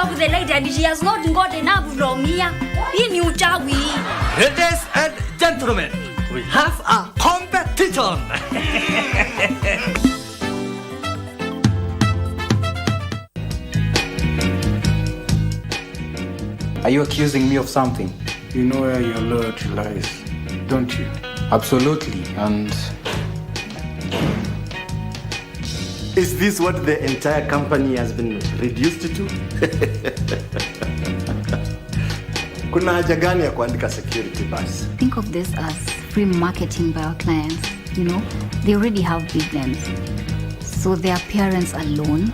talk with the lady and she has not got enough from here. Hii ni uchawi. Ladies and gentlemen, we have a competition. Are you accusing me of something? You know where your loyalty lies, don't you? Absolutely, and... Is this what the entire company has been reduced to? Kuna haja gani ya kuandika security basi? Think of this as free marketing by our clients. You know, they already have big names. So their appearance alone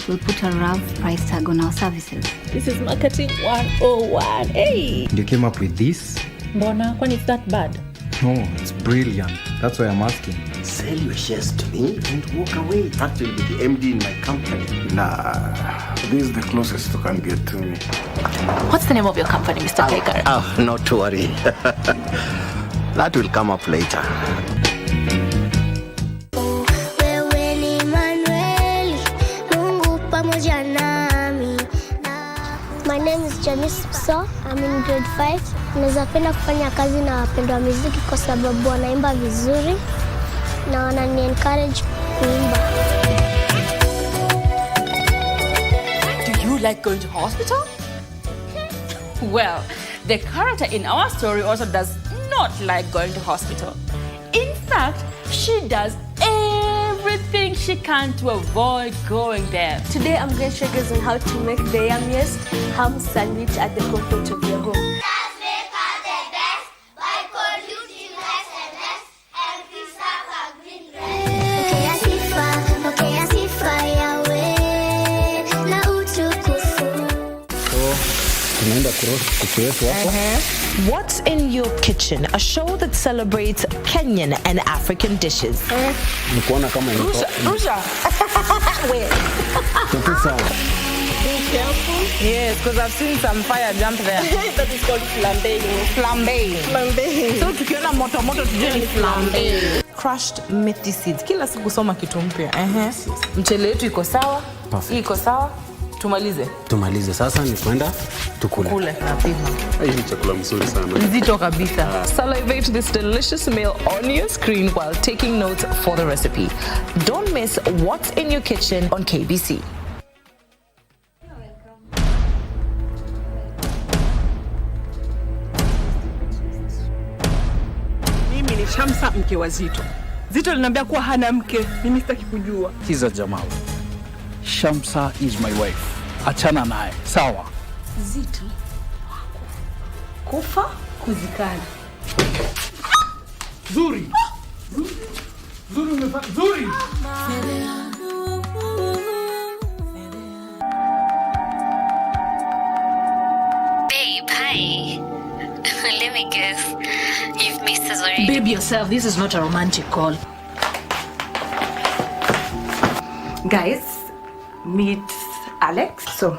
will put a rough price tag on our services. This is marketing 101. Hey! You came up with this? Mbona, when it's that bad? No, it's brilliant. That's why I'm asking. Sell your shares to me and walk away. That will be the MD in my company. Nah, this is the closest you can get to me. What's the name of your company, Mr. Taker? Not to worry. That will come up later. My name is Janice Pso. I'm in grade 5. Naweza penda kufanya kazi na wapendwa wa muziki kwa sababu wanaimba vizuri na wanani encourage kuimba. Do you like going to hospital? Well, the character in our story also does not like going to hospital. In fact, she does everything she can to avoid going there. Today I'm going to show you guys on how to make the yummiest ham sandwich at the comfort of your home. Let's make us the best by producing less and less and preserve our green grass. Okay, asifa yawe na utukufu. Tunaenda kuroast kuku yetu hapo. What's in Your Kitchen, a show that celebrates Kenyan and African dishes. Nikuona kama Rusha. Wait. Be careful. Yes, because I've seen some fire jump there. That is called flambeing. Flambeing. So tukiona moto tujue ni flambeing. Crushed methi seeds. Kila siku soma kitu mpya. Mchele wetu iko sawa. Perfect. Iko sawa. Tumalize sasa ni kwenda tukule. Kule napima. Hii ni chakula mzuri sana. Nzito kabisa. Salivate this delicious meal on your screen while taking notes for the recipe. Don't miss What's in Your Kitchen on KBC. Mimi ni Shamsa, mke wa Zito. Zito aliniambia kuwa hana mke, mimi sitaki kujua. Kiza Jamal. Shamsa is my wife. Achana naye. Sawa. Zito. Kufa kuzikana. Zuri. Zuri umefanya. Zuri. Babe, hi. Let me guess. You've missed us already. Babe yourself, this is not a romantic call. Guys, meet Alex. So,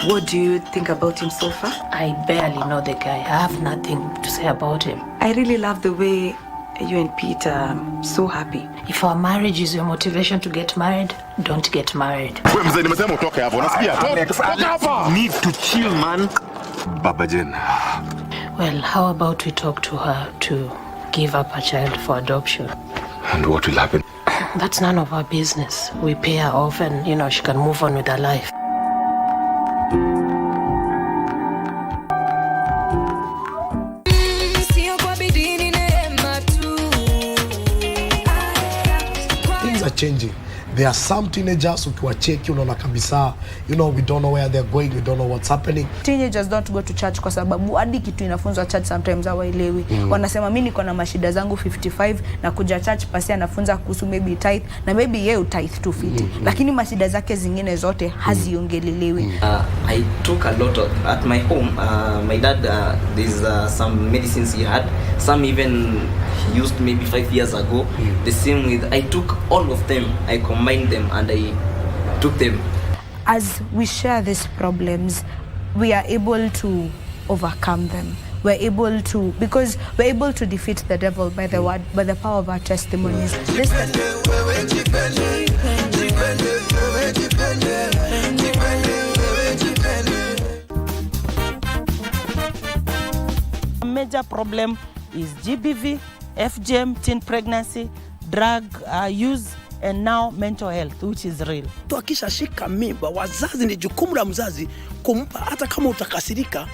what do you think about him so far? I barely know the guy. I have nothing to say about him. I really love the way you and Pete are so happy. If our marriage is your motivation to get married, don't get married. Need to chill, man. Baba Jen. Well, how about we talk to her to give up a child for adoption? And what will happen? That's none of our business. We pay her off and, she can move on with her life. Things are changing. There are some teenagers ukiwacheki unaona kabisa, we don't know where they're going, we don't know what's happening. Teenagers don't go to church kwa sababu hadi kitu inafunzwa church sometimes hawaelewi. Wanasema mimi niko na mashida zangu 55 na kuja church pasi anafunza kuhusu maybe tithe na maybe yeye tithe 250. Lakini mashida zake zingine zote haziongelelewi. I took a lot at my home. My dad, there's some medicines he had. Some even he used maybe 5 years ago. The same with, I took all of them. I combined them and I took them. As we share these problems, we are able to overcome them. We're able to, because we're able to defeat the devil by the word, by the power of our testimonies. major problem is GBV, FGM, teen pregnancy, drug use, and now mental health, which is real. Akisha shika mimba, wazazi ni jukumu la mzazi kumpa, hata kama utakasirika,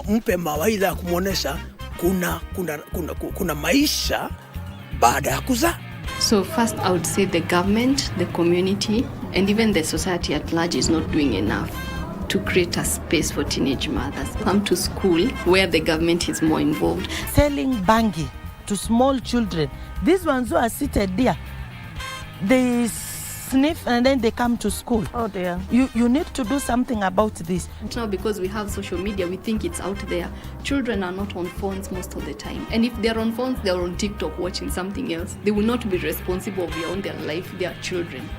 mpe mawaidha ya kumuonesha kuna maisha baada ya kuzaa. So first I would say the government, the community, and even the society at large is not doing enough to create a space for teenage mothers. Come to school where the government is more involved. Selling bangi to small children. These ones who are seated there, they sniff and then they come to school. Oh dear. You need to do something about this. Now because we have social media, we think it's out there. Children are not on phones most of the time. And if they're on phones, they're on TikTok watching something else. They will not be responsible beyond their life. They are children.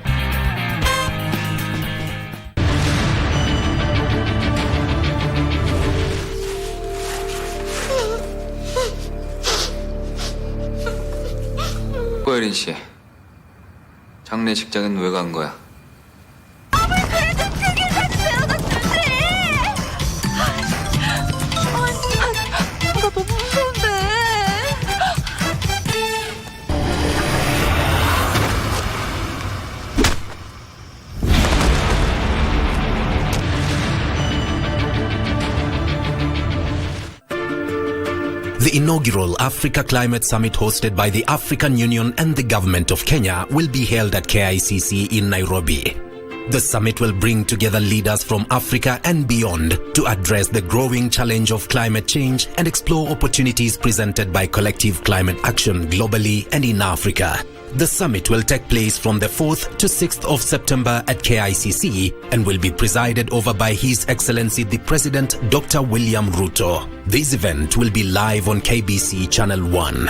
고혜린 씨, 장례식장엔 왜 간 거야? 나 너무 무서운데. The inaugural Africa Climate Summit hosted by the African Union and the Government of Kenya will be held at KICC in Nairobi. The summit will bring together leaders from Africa and beyond to address the growing challenge of climate change and explore opportunities presented by collective climate action globally and in Africa. The summit will take place from the 4th to 6th of September at KICC and will be presided over by His Excellency the President Dr. William Ruto. This event will be live on KBC Channel 1.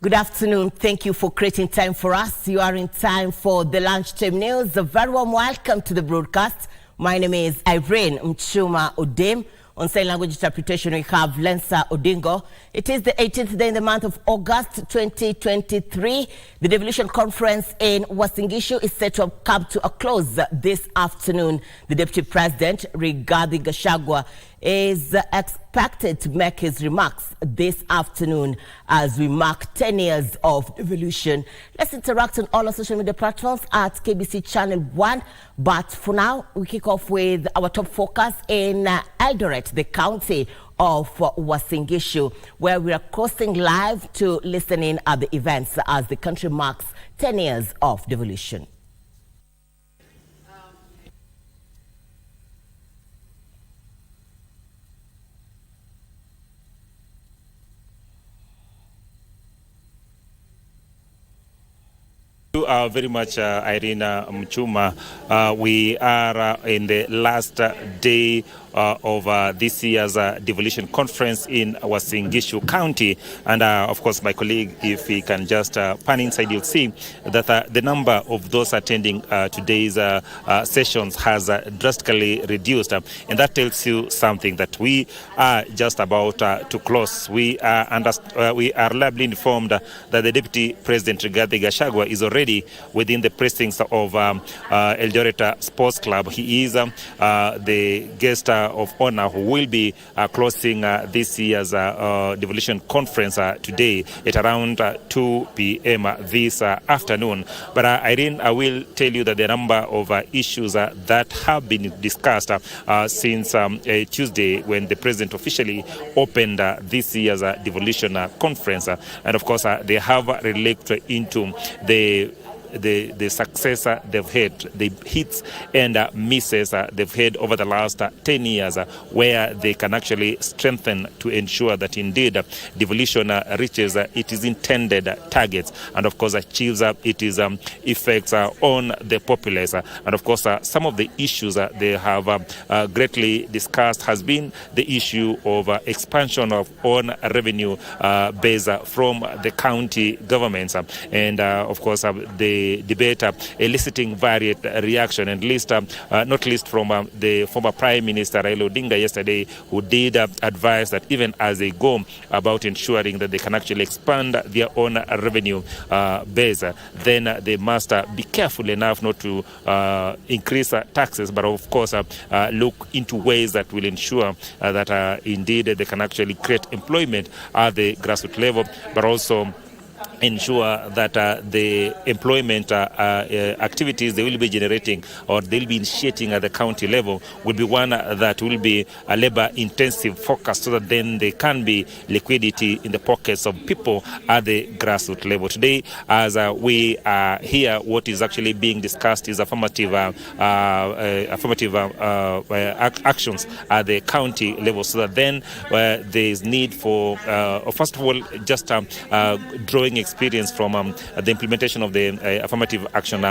Good afternoon. Thank you for creating time for us. You are in time for the Lunchtime News. A very warm welcome to the broadcast. My name is Irene Mchuma Odem. On sign language interpretation, we have Lensa Odingo. It is the 18th day in the month of August 2023. The Devolution conference in Uasin Gishu is set to come to a close this afternoon. The Deputy President, Rigathi Gachagua, is expected to make his remarks this afternoon as we mark 10 years of devolution. Let's interact on all our social media platforms at KBC Channel 1. But for now, we kick off with our top focus in Eldoret, the county of Uasin Gishu, where we are crossing live to listen in at the events as the country marks 10 years of devolution. Very much, Irina Mchuma. We are in the last day of this year's devolution conference in Uasin Gishu County. And of course, my colleague, if he can just pan inside, you'll see that the number of those attending today's sessions has drastically reduced. And that tells you something, that we are just about to close. We are reliably informed that the Deputy President Rigathi Gachagua is already within the precincts of Eldoret Sports Club. He is the guest of honor who will be closing this year's devolution conference today at around 2 p.m. this afternoon. But Irene, I will tell you that the number of issues that have been discussed since Tuesday, when the president officially opened this year's devolution conference, and of course they have relate into the the success they've had, the hits and misses they've had over the last 10 years, where they can actually strengthen to ensure that indeed devolution reaches its intended targets and of course achieves its effects on the populace. And of course some of the issues they have greatly discussed has been the issue of expansion of own revenue base from the county governments, and of course the debate eliciting varied reaction, and not least from the former Prime Minister Raila Odinga yesterday, who did advise that even as they go about ensuring that they can actually expand their own revenue base, then they must be careful enough not to increase taxes, but of course look into ways that will ensure that indeed they can actually create employment at the grassroots level, but also ensure that the employment activities they will be generating or they'll be initiating at the county level will be one that will be a labor intensive focus, so that then there can be liquidity in the pockets of people at the grassroots level. Today, as we hear, what is actually being discussed is affirmative actions at the county level, so that then there is need for first of all just drawing experience from the implementation of the Affirmative Action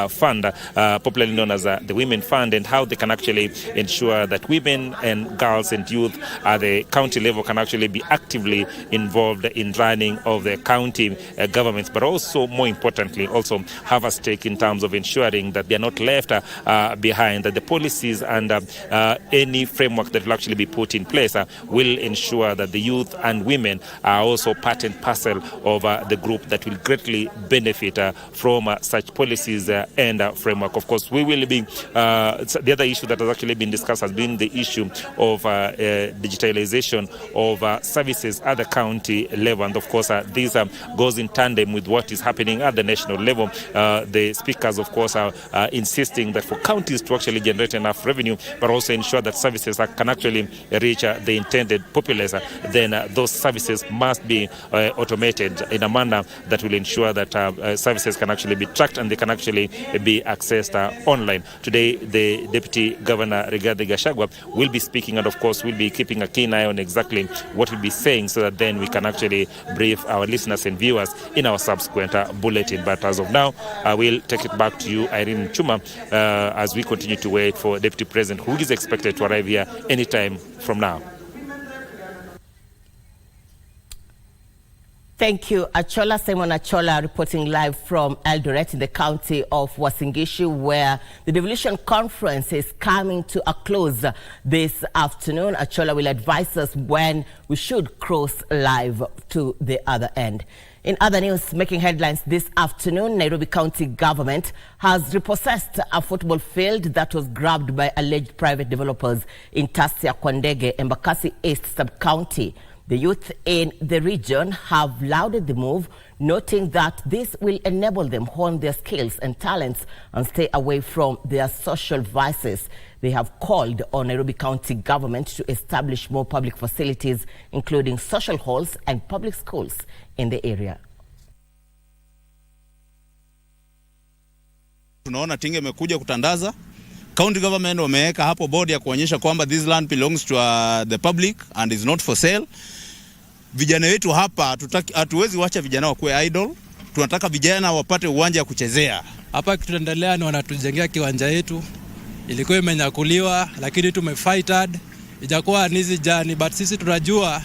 Fund, popularly known as the Women Fund, and how they can actually ensure that women and girls and youth at the county level can actually be actively involved in running of the county governments, but also, more importantly, also have a stake in terms of ensuring that they are not left behind, that the policies and any framework that will actually be put in place will ensure that the youth and women are also part and parcel of the group that will greatly benefit from such policies and framework. Of course, we will be the other issue that has actually been discussed has been the issue of digitalization of services at the county level, and of course this goes in tandem with what is happening at the national level. The speakers, of course, are insisting that for counties to actually generate enough revenue, but also ensure that services can actually reach the intended populace, then those services must be automated in a manner that will ensure that services can actually be tracked and they can actually be accessed online. Today, the Deputy Governor Rigathi Gachagua will be speaking, and of course we'll be keeping a keen eye on exactly what he'll be saying, so that then we can actually brief our listeners and viewers in our subsequent bulletin. But as of now, I will take it back to you, Irene Chuma, as we continue to wait for Deputy President, who is expected to arrive here anytime from now. Thank you, Achola. Simon Achola reporting live from Eldoret in the county of Uasin Gishu, where the Devolution conference is coming to a close this afternoon. Achola will advise us when we should cross live to the other end. In other news, making headlines this afternoon, Nairobi County government has repossessed a football field that was grabbed by alleged private developers in Tasia, Kwandege, Embakasi East Sub-County. The youth in the region have lauded the move, noting that this will enable them hone their skills and talents and stay away from their social vices. They have called on Nairobi County government to establish more public facilities, including social halls and public schools in the area. Tunaona Tinga imekuja kutandaza. County government wameweka hapo board ya kuonyesha kwamba this land belongs to the public and is not for sale. Vijana wetu hapa hatuwezi wacha vijana wakuwe idle. Tunataka vijana wapate uwanja wa kuchezea. Hapa kituendelea ni wanatujengea kiwanja yetu. Ilikuwa imenyakuliwa lakini tumefighted. Ijakuwa nizi jani, but sisi tunajua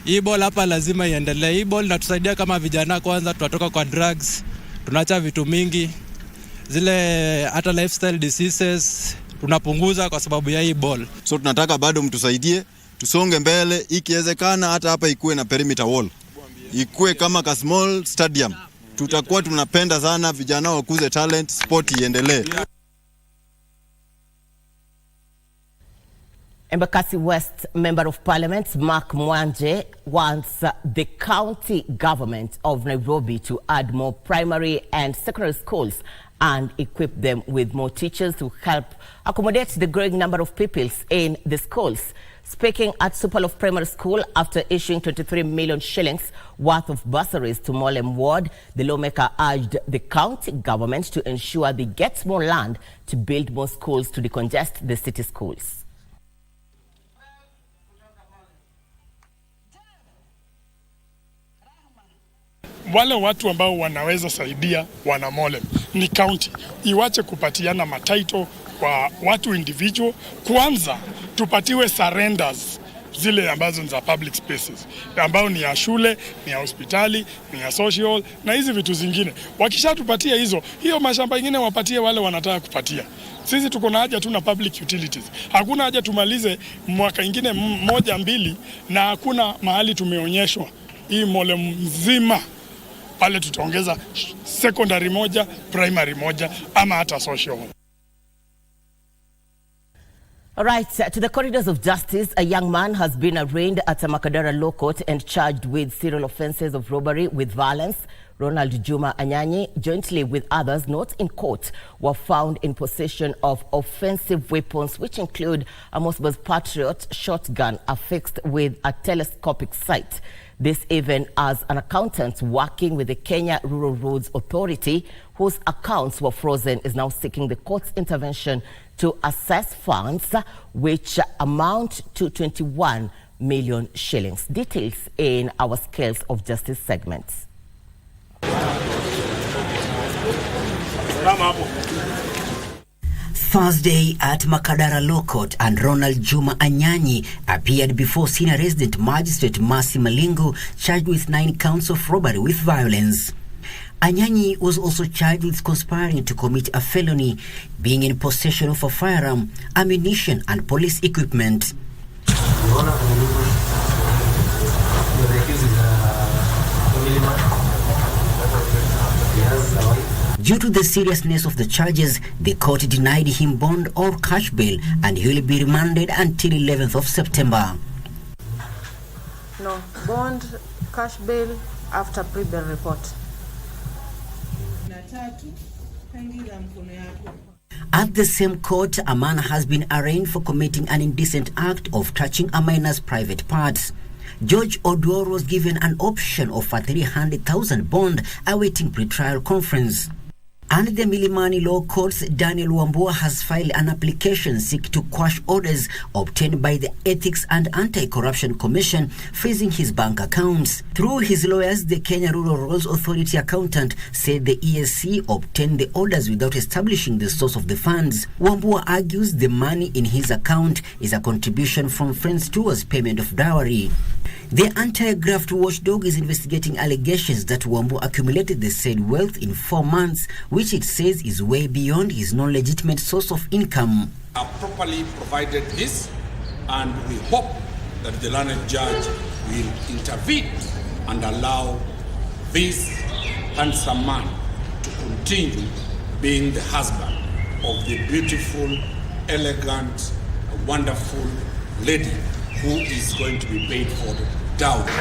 hii ball hapa lazima iendelee. Hii ball inatusaidia kama vijana, kwanza tunatoka kwa drugs, tunaacha vitu mingi. Zile hata lifestyle diseases tunapunguza kwa sababu ya hii ball. So tunataka bado mtusaidie, tusonge mbele, ikiwezekana hata hapa ikuwe na perimeter wall. Ikuwe kama ka small stadium. Tutakuwa tunapenda sana vijana wakuze talent, sport iendelee. Embakasi West Member of Parliament Mark Mwanje wants the county government of Nairobi to add more primary and secondary schools and equip them with more teachers to help accommodate the growing number of pupils in the schools. Speaking at Superloaf Primary School after issuing 23 million shillings worth of bursaries to Molem Ward, the lawmaker urged the county government to ensure they get more land to build more schools to decongest the city schools. Wale watu ambao wanaweza saidia wana Molem ni county. Iwache kupatiana mataito kwa watu individual. Kwanza tupatiwe surrenders zile ambazo ni za public spaces, ambao ni ya shule, ni ya hospitali, ni ya social na hizi vitu zingine. Wakishatupatia hiyo mashamba ingine wapatie wale wanataka kupatia. Sisi tuko na haja tu na public utilities. Hakuna haja tumalize mwaka ingine 1-2 na hakuna mahali tumeonyeshwa hii Molem mzima. Pale tutaongeza secondary moja, primary moja ama hata social. All right, to the corridors of justice, a young man has been arraigned at a Makadara Law Court and charged with serial offences of robbery with violence. Ronald Juma Anyanyi, jointly with others not in court, were found in possession of offensive weapons, which include a Mossberg Patriot shotgun affixed with a telescopic sight. This even as an accountant working with the Kenya Rural Roads Authority, whose accounts were frozen, is now seeking the court's intervention to assess funds which amount to 21 million shillings. Details in our Scales of Justice segments. Thursday at Makadara Law Court, and Ronald Juma Anyanyi appeared before Senior Resident Magistrate Mercy Malingu, charged with 9 counts of robbery with violence. Anyanyi was also charged with conspiring to commit a felony, being in possession of a firearm, ammunition and police equipment. Due to the seriousness of the charges, the court denied him bond or cash bail, and he will be remanded until 11th of September. No, bond, cash bail after pre-bail report. At the same court, a man has been arraigned for committing an indecent act of touching a minor's private parts. George Odwor was given an option of a 300,000 bond awaiting pre-trial conference. And the Milimani Law Court's Daniel Wambua has filed an application seeking to quash orders obtained by the Ethics and Anti-Corruption Commission freezing his bank accounts. Through his lawyers, the Kenya Rural Roads Authority accountant said the ESC obtained the orders without establishing the source of the funds. Wambua argues the money in his account is a contribution from friends towards payment of dowry. The anti-graft watchdog is investigating allegations that Wambua accumulated the said wealth in 4 months, which it says is way beyond his non-legitimate source of income. Have properly provided this, and we hope that the learned judge will intervene and allow this handsome man to continue being the husband of the beautiful, elegant, wonderful lady who is going to be paid for the dowry.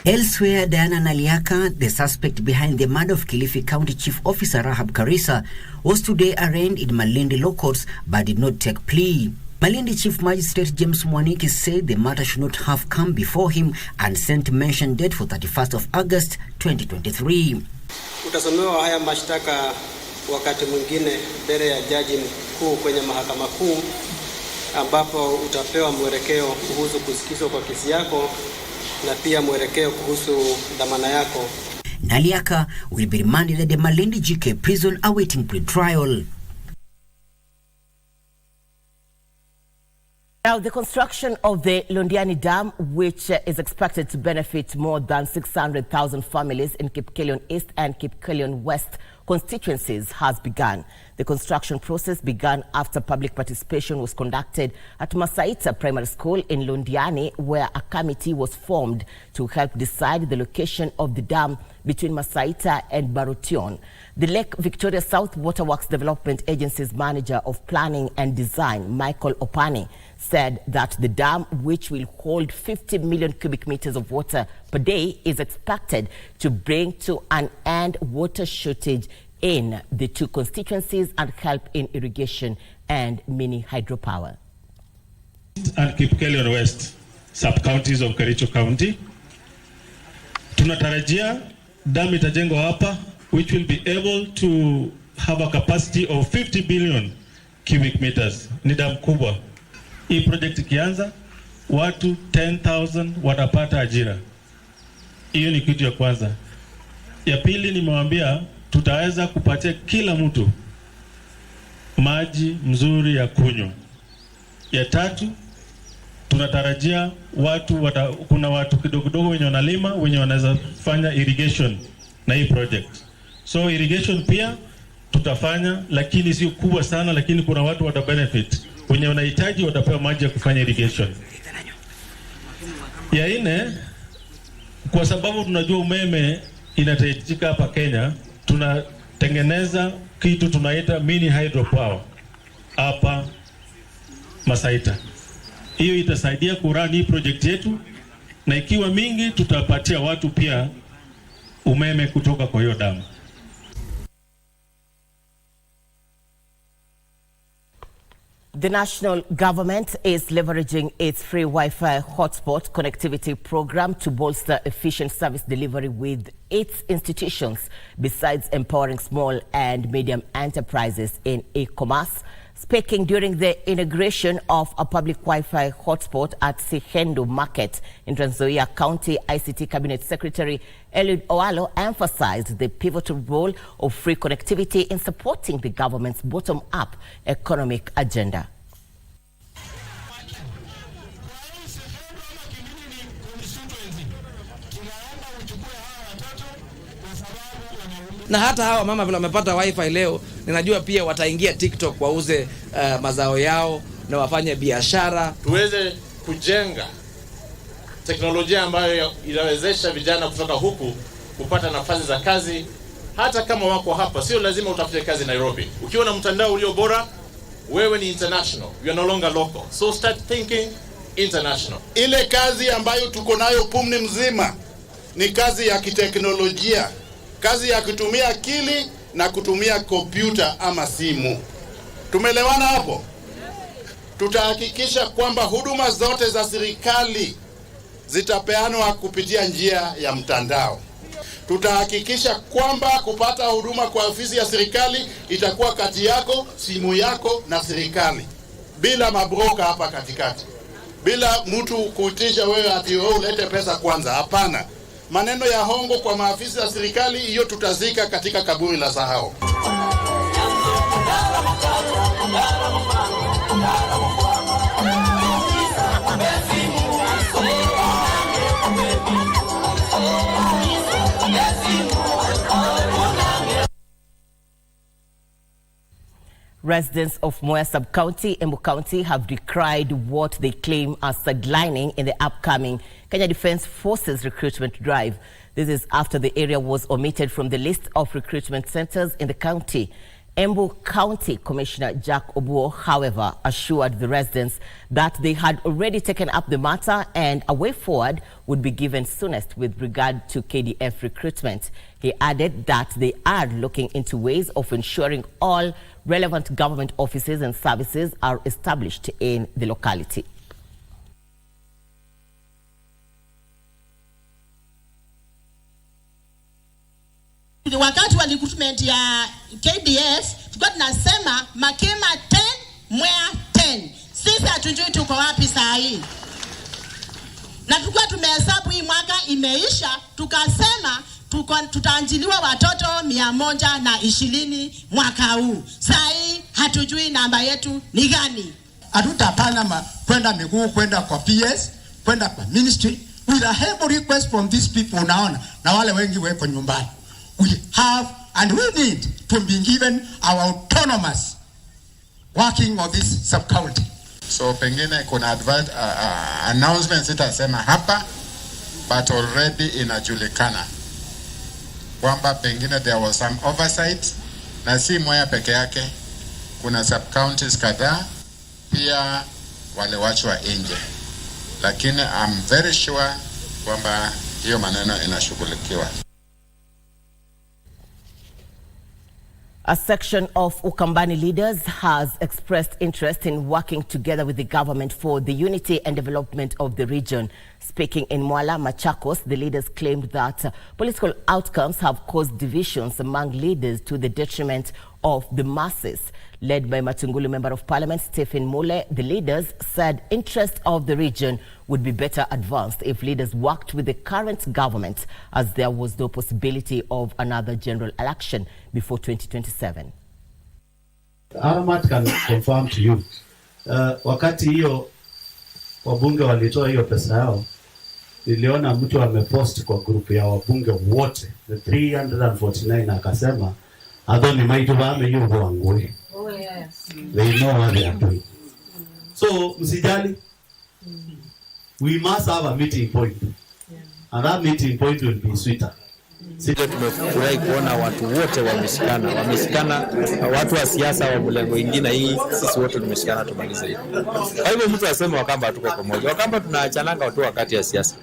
Elsewhere, Diana Naliaka, the suspect behind the murder of Kilifi County Chief Officer Rahab Karisa, was today arraigned in Malindi Law Courts but did not take plea. Malindi Chief Magistrate James Mwaniki said the matter should not have come before him and sent mention date for 31st of August 2023. Utasomewa haya mashtaka wakati mwingine mbele ya jaji mkuu kwenye mahakama kuu, ambapo utapewa mwelekeo kuhusu kusikizwa kwa kesi yako na pia mwelekeo kuhusu dhamana yako. Naliaka will be remanded at the Malindi GK prison awaiting pre-trial. Now, the construction of the Londiani Dam, which is expected to benefit more than 600,000 families in Kipkelion East and Kipkelion West constituencies, has begun. The construction process began after public participation was conducted at Masaita Primary School in Londiani, where a committee was formed to help decide the location of the dam between Masaita and Barution. The Lake Victoria South Waterworks Development Agency's Manager of Planning and Design, Michael Opani, said that the dam, which will hold 50 million cubic meters of water per day, is expected to bring to an end water shortage in the 2 constituencies and help in irrigation and mini hydropower. And Kipkelion West sub-counties of Kericho County. Tunatarajia dam itajengwa hapa which will be able to have a capacity of 50 billion cubic meters. Ni dam kubwa. Hii project ikianza watu 10,000 watapata ajira. Hiyo ni kitu ya kwanza. Ya pili nimewambia tutaweza kupatia kila mtu maji mzuri ya kunywa. Ya tatu tunatarajia kuna watu kidogo wenye wanalima wenye wanaweza fanya irrigation na hii project. So irrigation pia tutafanya, lakini sio kubwa sana, lakini kuna watu wata benefit. Wenye wanahitaji watapewa maji ya kufanya irrigation. Ya nne, kwa sababu tunajua umeme inahitajika hapa Kenya, tunatengeneza kitu tunaita mini hydropower hapa Masaita. Hiyo itasaidia kurani project yetu, na ikiwa mingi tutapatia watu pia umeme kutoka kwa hiyo damu. The national government is leveraging its free Wi-Fi hotspot connectivity program to bolster efficient service delivery with its institutions, besides empowering small and medium enterprises in e-commerce. Speaking during the inauguration of a public Wi-Fi hotspot at Sihendo Market in Trans Nzoia County, ICT Cabinet Secretary Eliud Owalo emphasized the pivotal role of free connectivity in supporting the government's bottom-up economic agenda. Na hata hawa mama vile wamepata wifi leo, ninajua pia wataingia TikTok wauze mazao yao na wafanye biashara. Tuweze kujenga teknolojia ambayo inawezesha vijana kutoka huku kupata nafasi za kazi hata kama wako hapa. Sio lazima utafute kazi Nairobi. Ukiwa na mtandao ulio bora, wewe ni international. You are no longer local. So start thinking international. Ile kazi ambayo tuko nayo pumni mzima ni kazi ya kiteknolojia. Kazi ya kutumia akili na kutumia kompyuta ama simu. Tumelewana hapo? Tutahakikisha kwamba huduma zote za serikali zitapeanwa kupitia njia ya mtandao. Tutahakikisha kwamba kupata huduma kwa ofisi ya serikali itakuwa kati yako, simu yako na serikali, bila mabroka hapa katikati, bila mtu kuitisha wewe ati wewe ulete pesa kwanza. Hapana. Maneno ya hongo kwa maafisa ya serikali, hiyo tutazika katika kaburi la sahau. Residents of Moya Sub-County, Embu County, have decried what they claim as sidelining in the upcoming Kenya Defence Forces recruitment drive. This is after the area was omitted from the list of recruitment centers in the county. Embu County Commissioner Jack Obuo, however, assured the residents that they had already taken up the matter and a way forward would be given soonest with regard to KDF recruitment. He added that they are looking into ways of ensuring all relevant government offices and services are established in the locality. Wakati wa recruitment ya KDF tulikuwa tunasema Makema 10 Mwea 10. Sisi hatujui tuko wapi saa hii. Na tulikuwa tumehesabu hii mwaka imeisha, tukasema tutaanjiliwa watoto 120 mwaka huu. Saa hii hatujui namba yetu ni gani. Hatutapana kwenda miguu kwenda kwa PS, kwenda kwa ministry. With a heavy request from these people unaona, na wale wengi weko nyumbani. We have and we need to be given our autonomous working of this sub-county. So pengine kuna announcements itasema hapa, but already inajulikana kwamba pengine there was some oversight, na si Moya peke yake, kuna sub-counties kadhaa pia waliwachwa nje, lakini I'm very sure kwamba hiyo maneno inashughulikiwa. A section of Ukambani leaders has expressed interest in working together with the government for the unity and development of the region. Speaking in Mwala, Machakos, the leaders claimed that political outcomes have caused divisions among leaders to the detriment of the masses. Led by Matungulu Member of Parliament Stephen Mule, the leaders said interest of the region would be better advanced if leaders worked with the current government, as there was no possibility of another general election before 2027. Aramat can confirm to you, wakati hiyo wabunge walitoa hiyo pesa yao, niliona mtu amepost kwa group ya wabunge wote, the 349, akasema adoni maitu bame yugo wangwe. Oh yes. They know what they are doing. So msijali, we must have a meeting point, and that meeting point will be sweeter. Sisi tumefurahi kuona watu wote wameshikana, watu wa siasa wa mlengo ingine hii, sisi wote tumeshikana tumalize hiyo. Kwa hivyo mtu asema Wakamba tuko pamoja. Wakamba tunaachananga watu wakati ya siasa.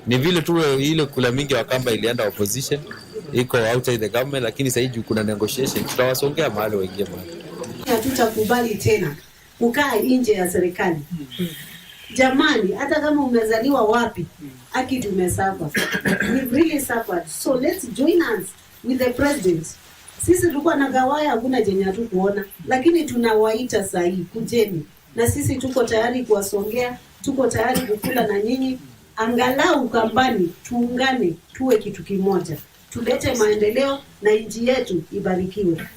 Ni vile tu ile kula mingi Wakamba ilienda opposition, iko outside the government, lakini sasa hivi kuna negotiation, tutawasongea mahali waingie mahali. Hatutakubali tena kukaa nje ya serikali. Jamani, hata kama umezaliwa wapi, aki tumesafa. We've really suffered. So let's join hands with the president. Sisi tulikuwa na gawaya, hakuna jenye hatu kuona, lakini tunawaita sahi, kujeni. Na sisi tuko tayari kuwasongea, tuko tayari kukula na nyinyi. Angalau Ukambani, tuungane, tuwe kitu kimoja. Tulete maendeleo na nchi yetu ibarikiwe.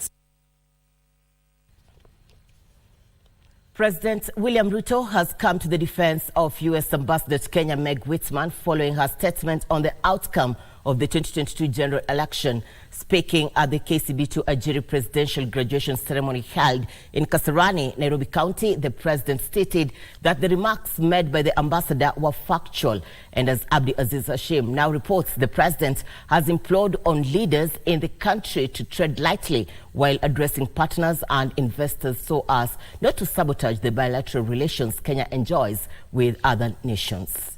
President William Ruto has come to the defense of U.S. Ambassador to Kenya Meg Whitman following her statement on the outcome of the 2022 general election. Speaking at the KCB2 Ajiri presidential graduation ceremony held in Kasarani, Nairobi County, the president stated that the remarks made by the ambassador were factual. And as Abdi Aziz Hashim now reports, the president has implored on leaders in the country to tread lightly while addressing partners and investors so as not to sabotage the bilateral relations Kenya enjoys with other nations.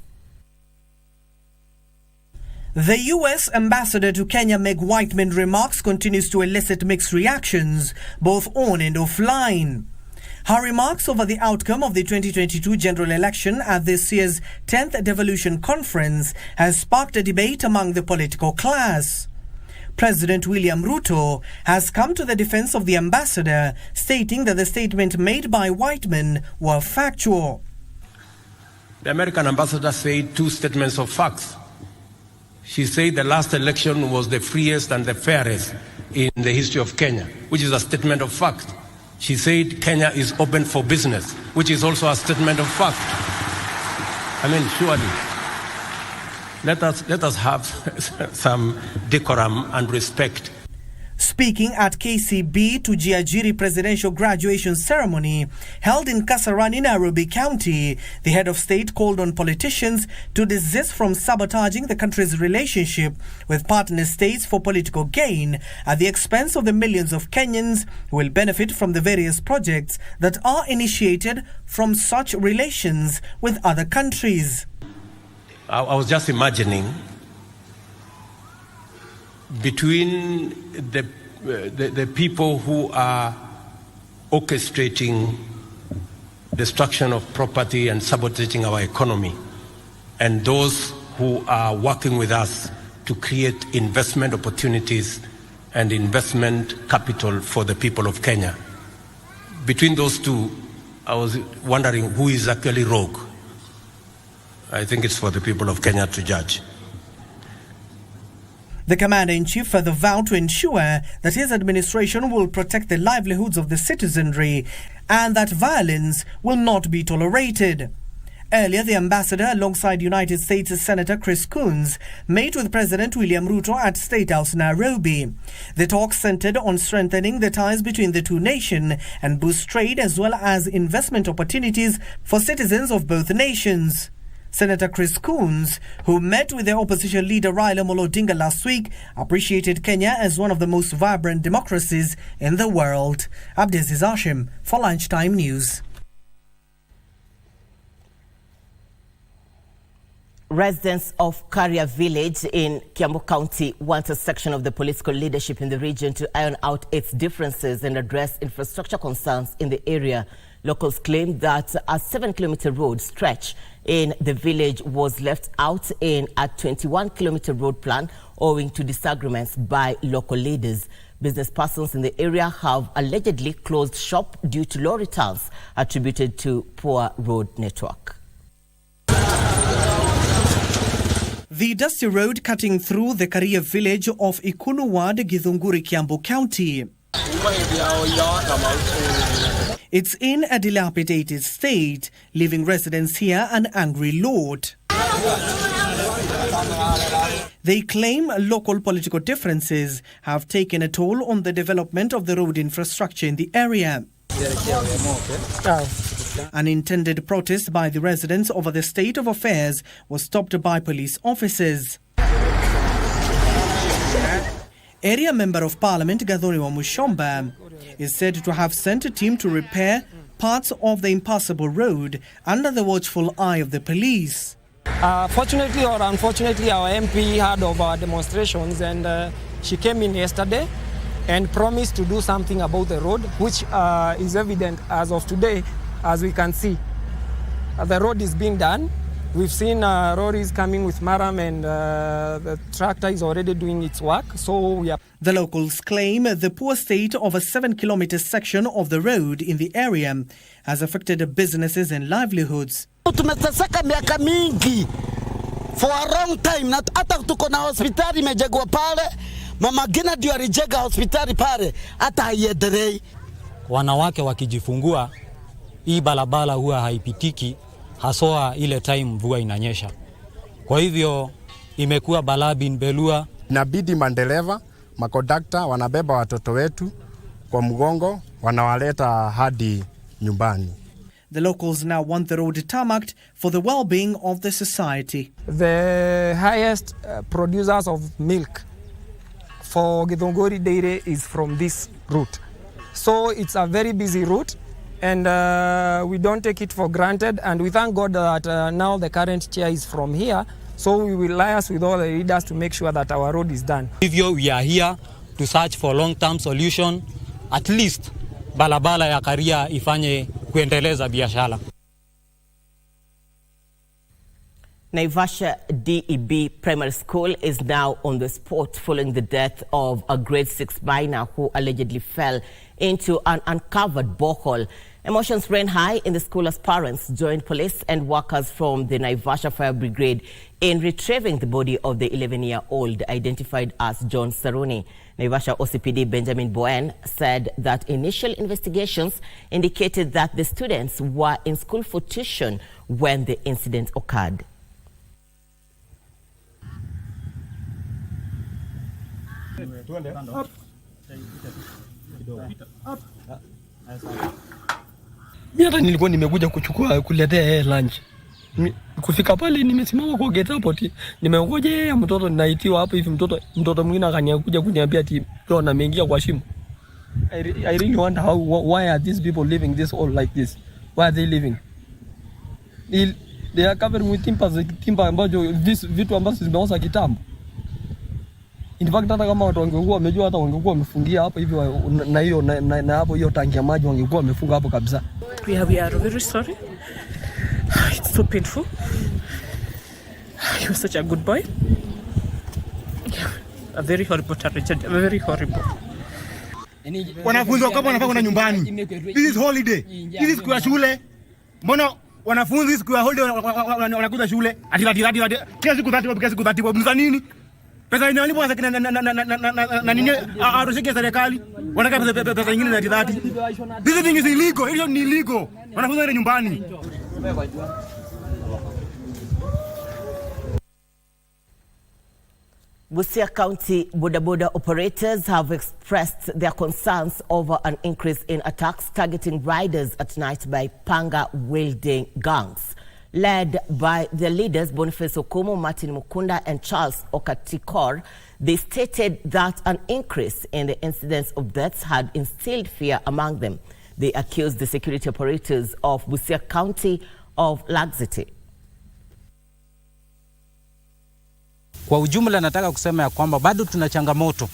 The U.S. ambassador to Kenya, Meg Whitman, remarks continues to elicit mixed reactions, both on and offline. Her remarks over the outcome of the 2022 general election at this year's 10th Devolution conference has sparked a debate among the political class. President William Ruto has come to the defense of the ambassador, stating that the statement made by Whitman were factual. The American ambassador said two statements of facts. She said the last election was the freest and the fairest in the history of Kenya, which is a statement of fact. She said Kenya is open for business, which is also a statement of fact. I mean, surely, let us have some decorum and respect. Speaking at KCB to Jiajiri presidential graduation ceremony held in Kasarani, Nairobi County, the head of state called on politicians to desist from sabotaging the country's relationship with partner states for political gain at the expense of the millions of Kenyans who will benefit from the various projects that are initiated from such relations with other countries. I was just imagining between the people who are orchestrating destruction of property and sabotaging our economy and those who are working with us to create investment opportunities and investment capital for the people of Kenya. Between those two, I was wondering who is actually rogue. I think it's for the people of Kenya to judge. The Commander-in-Chief further vowed to ensure that his administration will protect the livelihoods of the citizenry and that violence will not be tolerated. Earlier, the ambassador, alongside United States Senator Chris Coons, met with President William Ruto at State House, Nairobi. The talks centered on strengthening the ties between the two nations and boost trade as well as investment opportunities for citizens of both nations. Senator Chris Coons, who met with the opposition leader Raila Amolo Odinga last week, appreciated Kenya as one of the most vibrant democracies in the world. Abdiaziz Hashim for Lunchtime News. Residents of Karia village in Kiambu County want a section of the political leadership in the region to iron out its differences and address infrastructure concerns in the area. Locals claim that a 7-kilometer road stretch in the village was left out in a 21-kilometer road plan owing to disagreements by local leaders. Business persons in the area have allegedly closed shop due to low returns attributed to poor road network. The dusty road cutting through the Karia village of Ikulu Ward, Githunguri, Kiambu County. It's in a dilapidated state, leaving residents here an angry lot. They claim local political differences have taken a toll on the development of the road infrastructure in the area. An intended protest by the residents over the state of affairs was stopped by police officers. Area Member of Parliament Gathoni Wamushomba is said to have sent a team to repair parts of the impassable road under the watchful eye of the police. Fortunately or unfortunately, our MP heard of our demonstrations and she came in yesterday and promised to do something about the road, which is evident as of today, as we can see. The road is being done. We've seen lorries coming with maram and the tractor is already doing its work. So we are. The locals claim the poor state of a 7-kilometer section of the road in the area has affected businesses and livelihoods. Tumeteseka miaka mingi for a long time, na hata tuko na hospitali imejengwa pale, mama Gina ndio alijenga hospitali pale, hata haiendelei. Wanawake wakijifungua, hii barabara huwa haipitiki, haswa ile time mvua inanyesha. Kwa hivyo imekuwa balaa belua. Inabidi mandereva, makondakta wanabeba watoto wetu kwa mgongo, wanawaleta hadi nyumbani. The locals now want the road tarmacked for the well-being of the society. The highest producers of milk for Githunguri Dairy is from this route. So it's a very busy route and we don't take it for granted, and we thank God that now the current chair is from here, so we will liaise with all the leaders to make sure that our road is done. Hivyo we are here to search for long-term solution, at least barabara ya Karia ifanye kuendeleza biashara. Naivasha DEB Primary School is now on the spot following the death of a grade 6 minor who allegedly fell into an uncovered borehole. Emotions ran high in the school as parents joined police and workers from the Naivasha Fire Brigade in retrieving the body of the 11-year-old identified as John Saruni. Naivasha OCPD Benjamin Boen said that initial investigations indicated that the students were in school for tuition when the incident occurred. Mimi hata nilikuwa nimekuja kuletea yeye lunch. Kufika pale nimesimama kwa gate hapo, nimengoja yeye mtoto, ninaitiwa hapo hivi, mtoto mwingine akaniakuja kuniambia ati leo ameingia kwa shimo. I really wonder why are these people living this all like this? Why are they living? They are covered with timber ambazo vitu ambazo zimeoza kitambo. In fact, hata kama watu wangekuwa wamejua, hata wangekuwa wamefungia hapo hivi na hiyo na hapo hiyo tanki ya maji wangekuwa wamefunga hapo kabisa. We are very sorry. It's so painful. He was such a good boy. A very horrible tragedy. Very horrible. Wanafunzi wako wanafaa kwenda nyumbani. This is holiday. This is kwa shule. Mbona wanafunzi siku ya holiday wanakuja shule? Ati kila siku 30 mza nini? Pesa inalipwa na nini atosheke serikali? Wanataka pesa nyingine na 30. This thing is illegal. Hiyo ni illegal. Wanafunzi waende nyumbani. Busia County boda operators have expressed their concerns over an increase in attacks targeting riders at night by panga-wielding gangs. Led by their leaders Boniface Okomo, Martin Mukunda and Charles Okatikor, they stated that an increase in the incidence of deaths had instilled fear among them. They accused the security operators of Busia County of laxity. Kwa ujumla nataka kusema ya kwamba bado tuna changamoto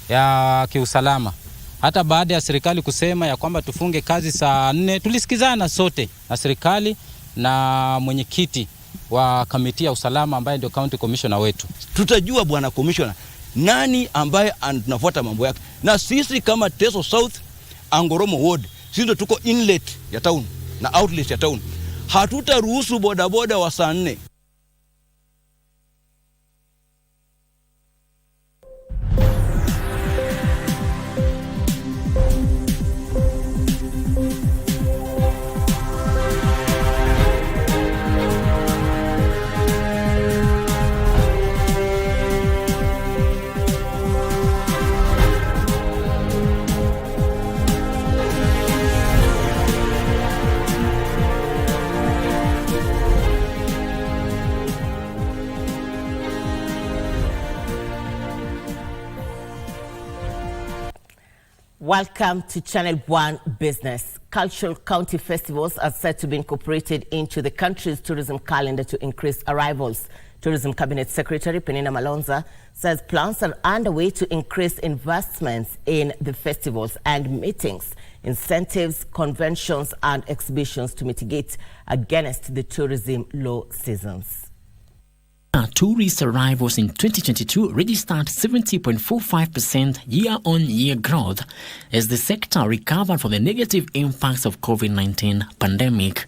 ya kiusalama. Hata baada ya serikali kusema ya kwamba tufunge kazi saa 4, tulisikizana sote na serikali na mwenyekiti wa kamiti ya usalama ambaye ndio county commissioner wetu. Tutajua bwana commissioner nani ambaye tunafuata mambo yake. Na sisi kama Teso South Angoromo Ward, sisi ndio tuko inlet ya town na outlet ya town. Hatutaruhusu bodaboda wa saa 4. Welcome to Channel 1 Business. Cultural county festivals are set to be incorporated into the country's tourism calendar to increase arrivals. Tourism Cabinet Secretary Penina Malonza says plans are underway to increase investments in the festivals and meetings, incentives, conventions and exhibitions to mitigate against the tourism low seasons. Tourist arrivals in 2022 registered 70.45% year-on-year growth as the sector recovered from the negative impacts of COVID-19 pandemic.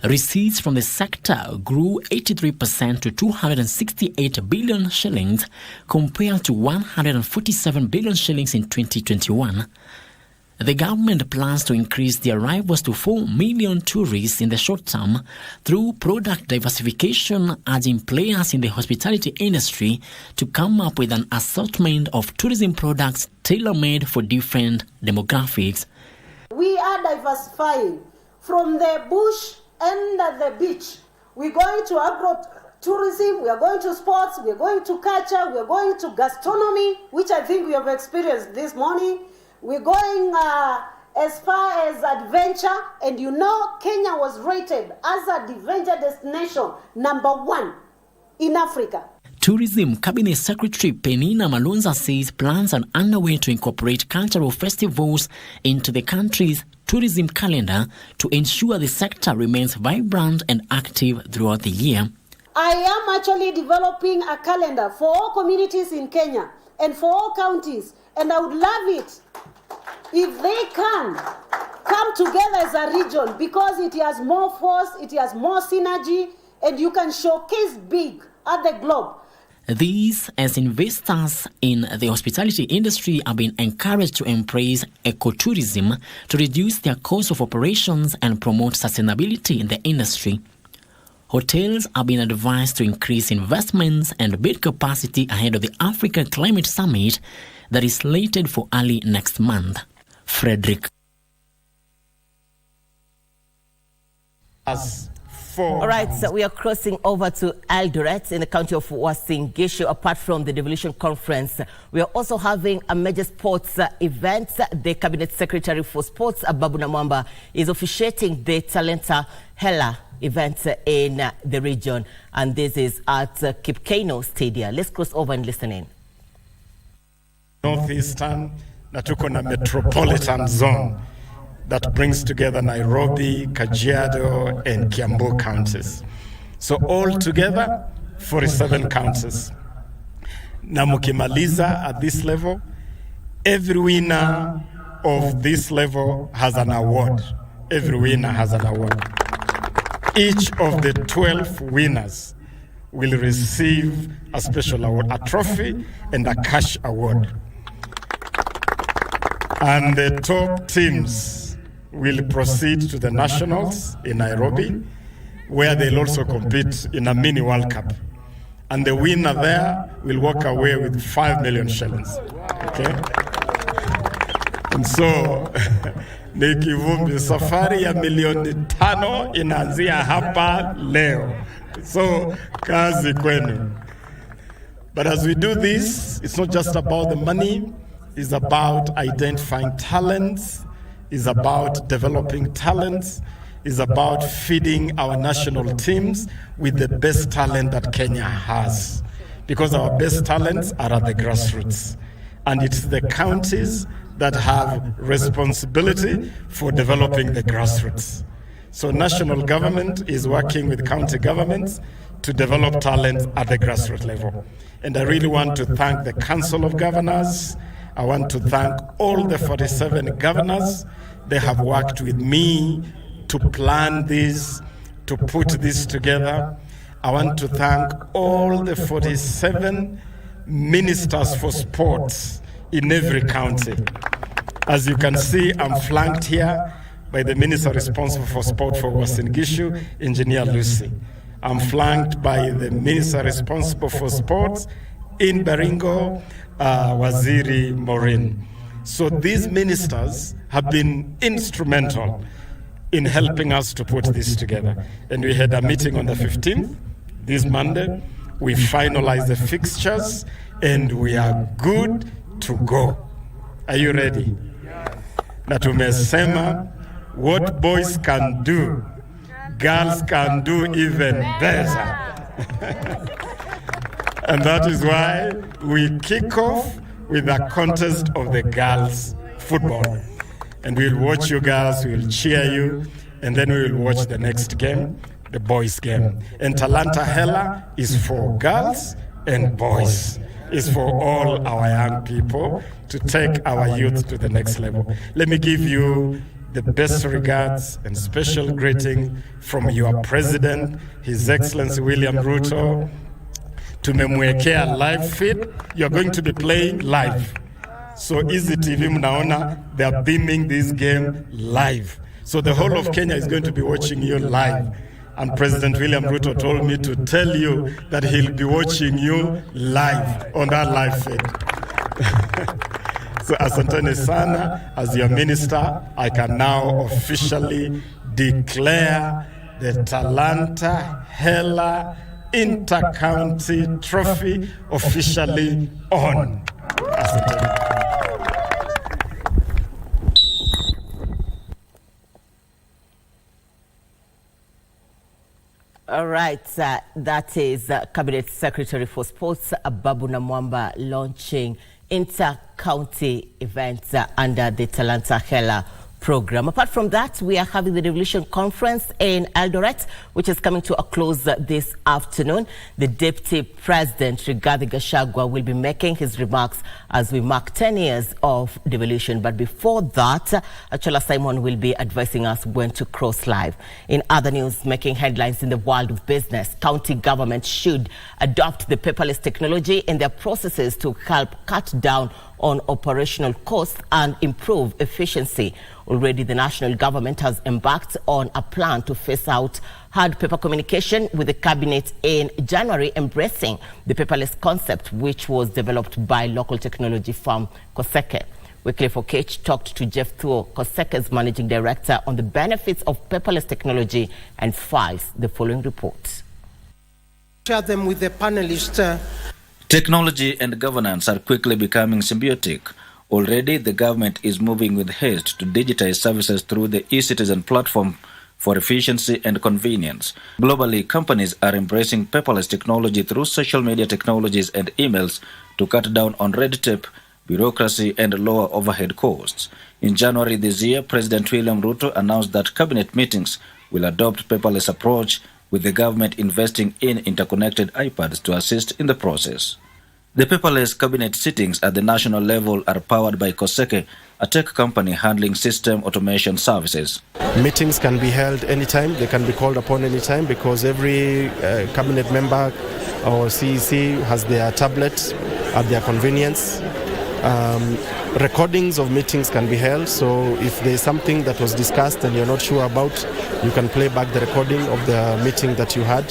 Receipts from the sector grew 83% to 268 billion shillings compared to 147 billion shillings in 2021. The government plans to increase the arrivals to 4 million tourists in the short term through product diversification, urging players in the hospitality industry to come up with an assortment of tourism products tailor-made for different demographics. We are diversifying from the bush and the beach. We're going to agro-tourism, we are going to sports, we are going to culture, we are going to gastronomy, which I think we have experienced this morning. We're going as far as adventure, and you know Kenya was rated as a adventure destination #1 in Africa. Tourism Cabinet Secretary Penina Malonza says plans are underway to incorporate cultural festivals into the country's tourism calendar to ensure the sector remains vibrant and active throughout the year. I am actually developing a calendar for all communities in Kenya and for all counties, and I would love it if they can come together as a region, because it has more force, it has more synergy, and you can showcase big at the globe. These, as investors in the hospitality industry are being encouraged to embrace ecotourism to reduce their cost of operations and promote sustainability in the industry. Hotels are being advised to increase investments and bed capacity ahead of the Africa Climate Summit that is slated for early next month. Frederick. All right, so we are crossing over to Eldoret in the county of Uasin Gishu. Apart from the Devolution conference, we are also having a major sports event. The Cabinet Secretary for Sports, Babu Namwamba, is officiating the Talanta Hela event in the region, and this is at Kipkeino Stadium. Let's cross over and listen in. Northeastern na tuko na metropolitan zone that brings together Nairobi, Kajiado and Kiambu counties. So all together 47 counties. Na mukimaliza at this level, every winner of this level has an award. Every winner has an award. Each of the 12 winners will receive a special award, a trophy and a cash award. And the top teams will proceed to the nationals in Nairobi, where they'll also compete in a mini World Cup. And the winner there will walk away with 5 million shillings. Okay? And so, ni kivumbi, safari ya milioni 5 inaanzia hapa leo. So, kazi kwenu. But as we do this, it's not just about the money, it's about identifying talents, it's about developing talents, it's about feeding our national teams with the best talent that Kenya has. because our best talents are at the grassroots. And it's the counties that have responsibility for developing the grassroots. So national government is working with county governments to develop talent at the grassroots level. And I really want to thank the Council of Governors. I want to thank all the 47 governors. They have worked with me to plan this, to put this together. I want to thank all the 47 ministers for sports in every county. As you can see, I'm flanked here by the minister responsible for sport for Uasin Gishu, Engineer Lucy. I'm flanked by the minister responsible for sports in Baringo, Waziri Maureen. So these ministers have been instrumental in helping us to put this together. And we had a meeting on the 15th, this Monday. We finalized the fixtures and we are good to go. Are you ready? Na tumesema what boys can do, girls can do even better. And that is why we kick off with a contest of the girls' football. And we'll watch you girls, we'll cheer you, and then we will watch the next game, the boys' game. And Talanta Hela is for girls and boys. It's for all our young people to take our youth to the next level. Let me give you the best regards and special greeting from your president, His Excellency William Ruto. Tumemwekea live feed. You're going to be playing live. So Easy TV mnaona, they are beaming this game live. So the whole of Kenya is going to be watching you live. And President William Ruto told me to tell you that he'll be watching you live on that live feed. So asanteni sana, as your minister, I can now officially declare the Talanta Hela Inter-County Trophy officially on. Asanteni. All right, that is Cabinet Secretary for Sports, Babu Namwamba, launching inter-county events under the Talanta Hela program. Apart from that, we are having the Devolution conference in Eldoret, which is coming to a close this afternoon. The Deputy President, Rigathi Gachagua, will be making his remarks as we mark 10 years of devolution. But before that, Achola Simon will be advising us when to cross live. In other news, making headlines in the world of business, county governments should adopt the paperless technology in their processes to help cut down on operational costs and improve efficiency. Already, the national government has embarked on a plan to phase out hard paper communication, with the cabinet in January embracing the paperless concept, which was developed by local technology firm Koseke. Wycliffe Okech talked to Jeff Thuo, Koseke's managing director, on the benefits of paperless technology and files the following report. Share them with the panelists. Technology and governance are quickly becoming symbiotic. Already, the government is moving with haste to digitize services through the e-citizen platform for efficiency and convenience. Globally, companies are embracing paperless technology through social media technologies and emails to cut down on red tape, bureaucracy, and lower overhead costs. In January this year, President William Ruto announced that cabinet meetings will adopt paperless approach, with the government investing in interconnected iPads to assist in the process. The paperless cabinet sittings at the national level are powered by Koseke, a tech company handling system automation services. Meetings can be held anytime, they can be called upon anytime, because every cabinet member or CEC has their tablet at their convenience. Recordings of meetings can be held, so if there's something that was discussed and you're not sure about, you can play back the recording of the meeting that you had.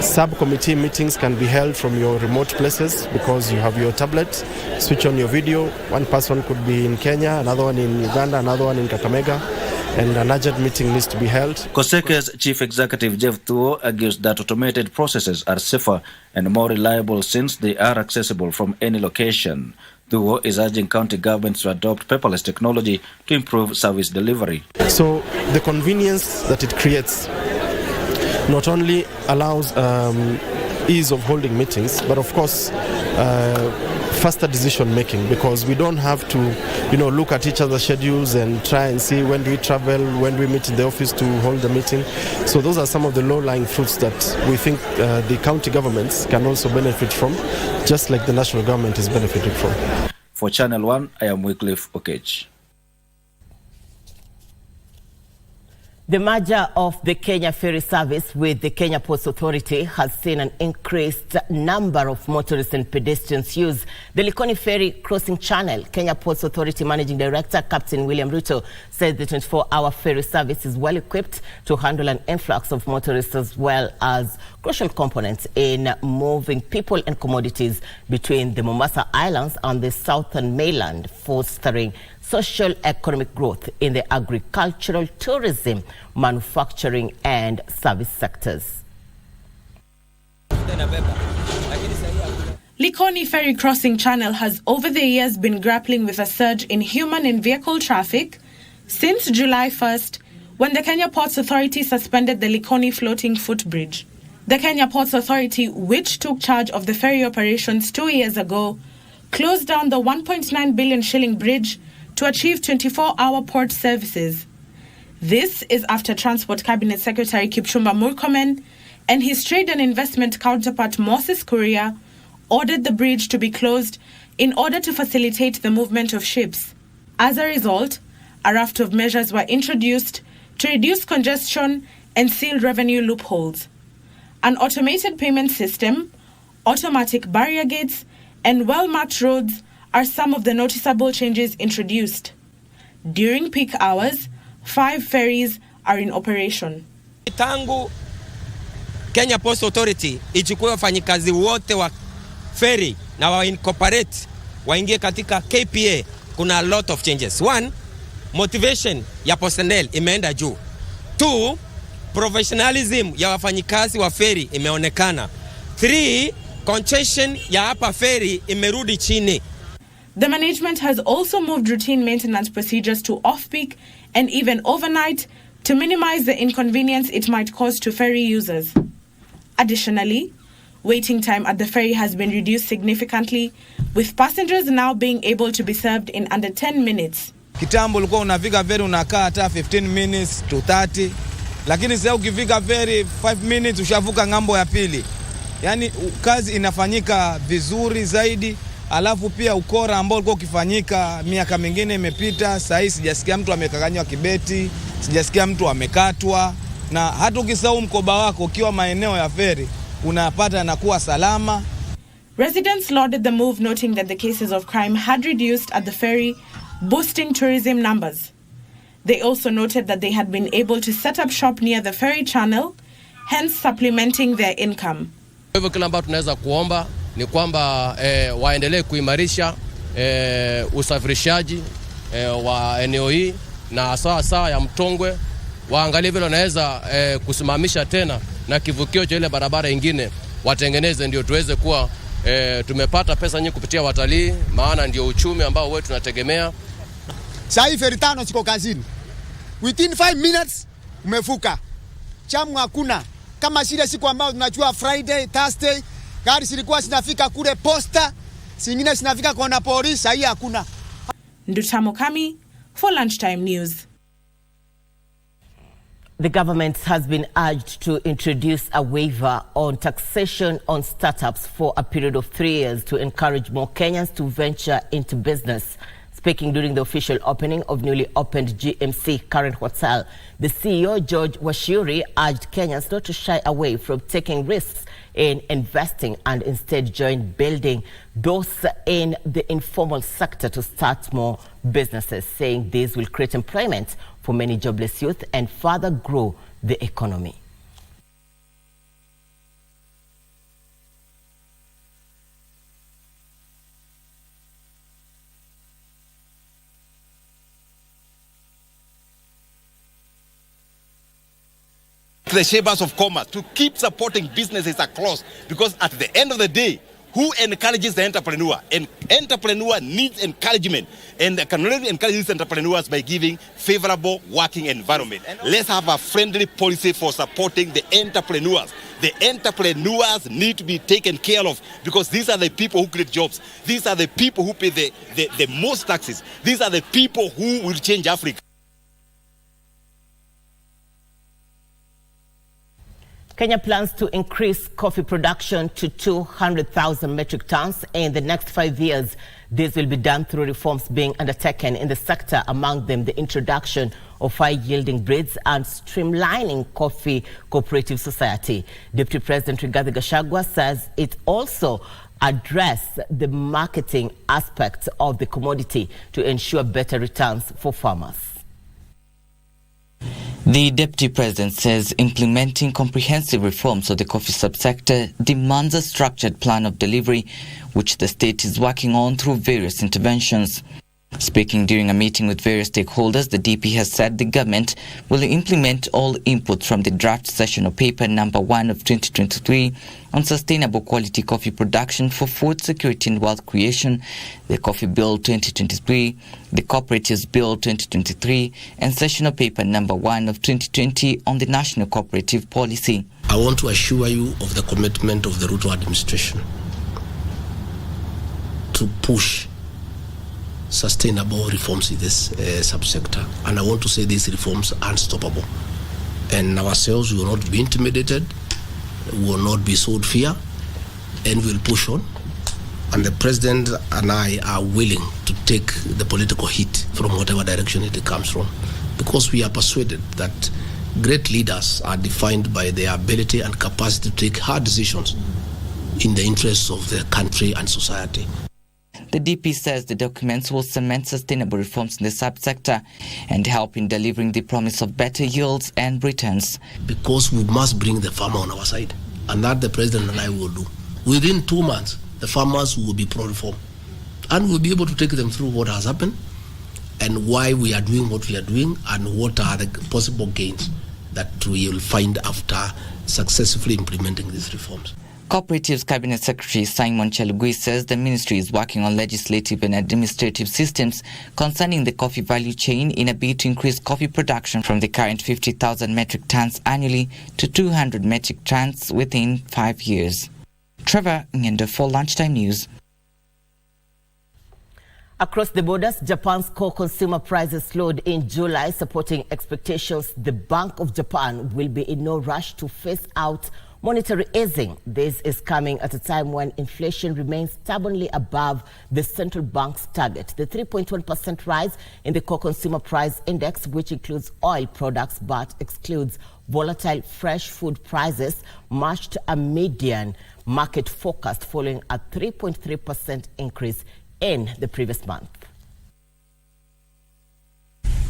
Subcommittee meetings can be held from your remote places because you have your tablet. Switch on your video. One person could be in Kenya, another one in Uganda, another one in Kakamega, and an urgent meeting needs to be held. Koseke's chief executive Jeff Thuo argues that automated processes are safer and more reliable since they are accessible from any location. Thuo is urging county governments to adopt paperless technology to improve service delivery. So the convenience that it creates not only allows ease of holding meetings, but of course faster decision making, because we don't have to look at each other's schedules and try and see when do we travel, when do we meet in the office to hold the meeting. So those are some of the low-lying fruits that we think the county governments can also benefit from, just like the national government is benefiting from. For Channel 1, I am Wycliffe Okech. The merger of the Kenya Ferry Service with the Kenya Ports Authority has seen an increased number of motorists and pedestrians use the Likoni ferry crossing channel. Kenya Ports Authority Managing Director Captain William Ruto said the 24-hour ferry service is well equipped to handle an influx of motorists as well as crucial components in moving people and commodities between the Mombasa Islands and the southern mainland, fostering social economic growth in the agricultural, tourism, manufacturing and service sectors. Likoni ferry crossing channel has over the years been grappling with a surge in human and vehicle traffic since July 1st, when the Kenya Ports Authority suspended the Likoni floating footbridge. The Kenya Ports Authority, which took charge of the ferry operations 2 years ago, closed down the 1.9 billion shilling bridge to achieve 24-hour port services. This is after Transport Cabinet Secretary Kipchumba Murkomen and his trade and investment counterpart Moses Kuria ordered the bridge to be closed in order to facilitate the movement of ships. As a result, a raft of measures were introduced to reduce congestion and seal revenue loopholes. An automated payment system, automatic barrier gates, and well-marked roads are some of the noticeable changes introduced. During peak hours, 5 ferries are in operation. Tangu Kenya Ports Authority ichukue wafanyikazi wote wa ferry na wa incorporate waingie katika KPA, kuna a lot of changes. 1, motivation ya personnel imeenda juu. 2, professionalism ya wafanyikazi wa ferry imeonekana. 3, congestion ya hapa ferry imerudi chini. The management has also moved routine maintenance procedures to off-peak and even overnight to minimize the inconvenience it might cause to ferry users. Additionally, waiting time at the ferry has been reduced significantly, with passengers now being able to be served in under 10 minutes. Kitambo ulikuwa unafika ferry unakaa hata 15 minutes to 30, lakini sasa ukifika ferry 5 minutes ushavuka ngambo ya pili. Yaani kazi inafanyika vizuri zaidi. Alafu pia ukora ambao ulikuwa ukifanyika miaka mingine imepita, sasa hivi sijasikia mtu amekanganywa kibeti, sijasikia mtu amekatwa, na hata ukisahau mkoba wako ukiwa maeneo ya ferry unapata na kuwa salama. Residents lauded the move, noting that the cases of crime had reduced at the ferry, boosting tourism numbers. They also noted that they had been able to set up shop near the ferry channel, hence supplementing their income. Hivyo kile ambacho tunaweza kuomba ni kwamba waendelee kuimarisha usafirishaji wa eneo hii, na saa ya Mtongwe waangalie vile wanaweza kusimamisha tena na kivukio cha ile barabara nyingine watengeneze, ndio tuweze kuwa tumepata pesa nyingi kupitia watalii, maana ndio uchumi ambao wewe tunategemea. Sasa hivi ferry 5 ziko kazini. Within 5 minutes umefuka. Chamu hakuna. Kama shida siku ambao tunajua Friday, Thursday, gari zilikuwa zinafika kule posta, zingine zinafika kwa polisi, sasa hii hakuna. Ndutamo Kami for Lunchtime News. The government has been urged to introduce a waiver on taxation on startups for a period of 3 years to encourage more Kenyans to venture into business. Speaking during the official opening of newly opened GMC Current Hotel, the CEO, George Washuri, urged Kenyans not to shy away from taking risks in investing and instead join building those in the informal sector to start more businesses, saying this will create employment for many jobless youth and further grow the economy. The chambers of commerce to keep supporting businesses across, because at the end of the day, who encourages the entrepreneur? An entrepreneur needs encouragement, and can only encourage these entrepreneurs by giving favorable working environment. Let's have a friendly policy for supporting the entrepreneurs. The entrepreneurs need to be taken care of because these are the people who create jobs. These are the people who pay the most taxes. These are the people who will change Africa. Kenya plans to increase coffee production to 200,000 metric tons in the next 5 years. This will be done through reforms being undertaken in the sector, among them the introduction of high-yielding breeds and streamlining coffee cooperative society. Deputy President Rigathi Gachagua says it also address the marketing aspects of the commodity to ensure better returns for farmers. The Deputy President says implementing comprehensive reforms of the coffee subsector demands a structured plan of delivery, which the state is working on through various interventions. Speaking during a meeting with various stakeholders, the DP has said the government will implement all inputs from the draft session of paper number 1 of 2023 on sustainable quality coffee production for food security and wealth creation, the Coffee Bill 2023, the Cooperatives Bill 2023, and session of paper number 1 of 2020 on the national cooperative policy. I want to assure you of the commitment of the Ruto administration to push sustainable reforms in this subsector, and I want to say these reforms are unstoppable, and ourselves will not be intimidated, will not be sold fear, and will push on. And the president and I are willing to take the political heat from whatever direction it comes from, because we are persuaded that great leaders are defined by their ability and capacity to take hard decisions in the interests of the country and society. The DP says the documents will cement sustainable reforms in the subsector and help in delivering the promise of better yields and returns. Because we must bring the farmer on our side, and that the president and I will do. Within 2 months, the farmers will be pro-reform, and we'll be able to take them through what has happened and why we are doing what we are doing and what are the possible gains that we will find after successfully implementing these reforms. Cooperatives Cabinet Secretary Simon Chelugui says the ministry is working on legislative and administrative systems concerning the coffee value chain in a bid to increase coffee production from the current 50,000 metric tons annually to 200 metric tons within 5 years. Trevor Ngendo for Lunchtime News. Across the borders, Japan's core consumer prices slowed in July, supporting expectations the Bank of Japan will be in no rush to phase out monetary easing. This is coming at a time when inflation remains stubbornly above the central bank's target. The 3.1% rise in the core consumer price index, which includes oil products but excludes volatile fresh food prices, matched a median market forecast following a 3.3% increase in the previous month.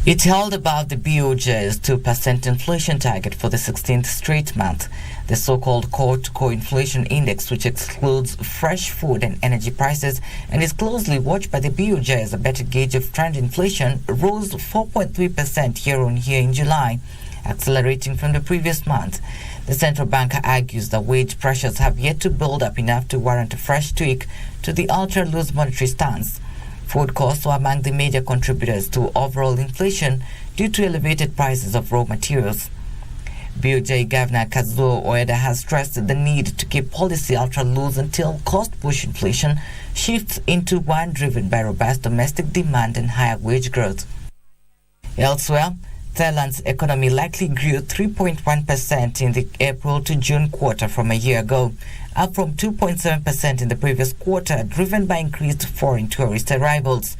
It held above the BOJ's 2% inflation target for the 16th straight month. The so-called core-to-core inflation index, which excludes fresh food and energy prices and is closely watched by the BOJ as a better gauge of trend inflation, rose 4.3% year-on-year in July, accelerating from the previous month. The central banker argues that wage pressures have yet to build up enough to warrant a fresh tweak to the ultra-loose monetary stance. Food costs were among the major contributors to overall inflation due to elevated prices of raw materials. BOJ Governor Kazuo Ueda has stressed the need to keep policy ultra-loose until cost-push inflation shifts into one driven by robust domestic demand and higher wage growth. Elsewhere, Thailand's economy likely grew 3.1% in the April to June quarter from a year ago, up from 2.7% in the previous quarter, driven by increased foreign tourist arrivals.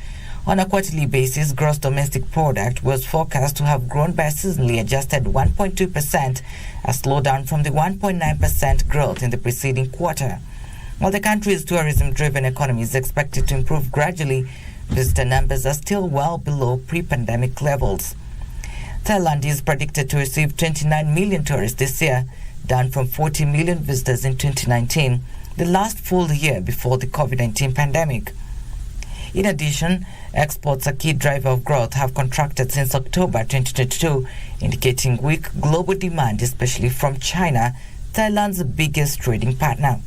On a quarterly basis, gross domestic product was forecast to have grown by a seasonally adjusted 1.2%, a slowdown from the 1.9% growth in the preceding quarter. While the country's tourism-driven economy is expected to improve gradually, visitor numbers are still well below pre-pandemic levels. Thailand is predicted to receive 29 million tourists this year, down from 40 million visitors in 2019, the last full year before the COVID-19 pandemic. In addition, exports, a key driver of growth, have contracted since October 2022, indicating weak global demand, especially from China, Thailand's biggest trading partner.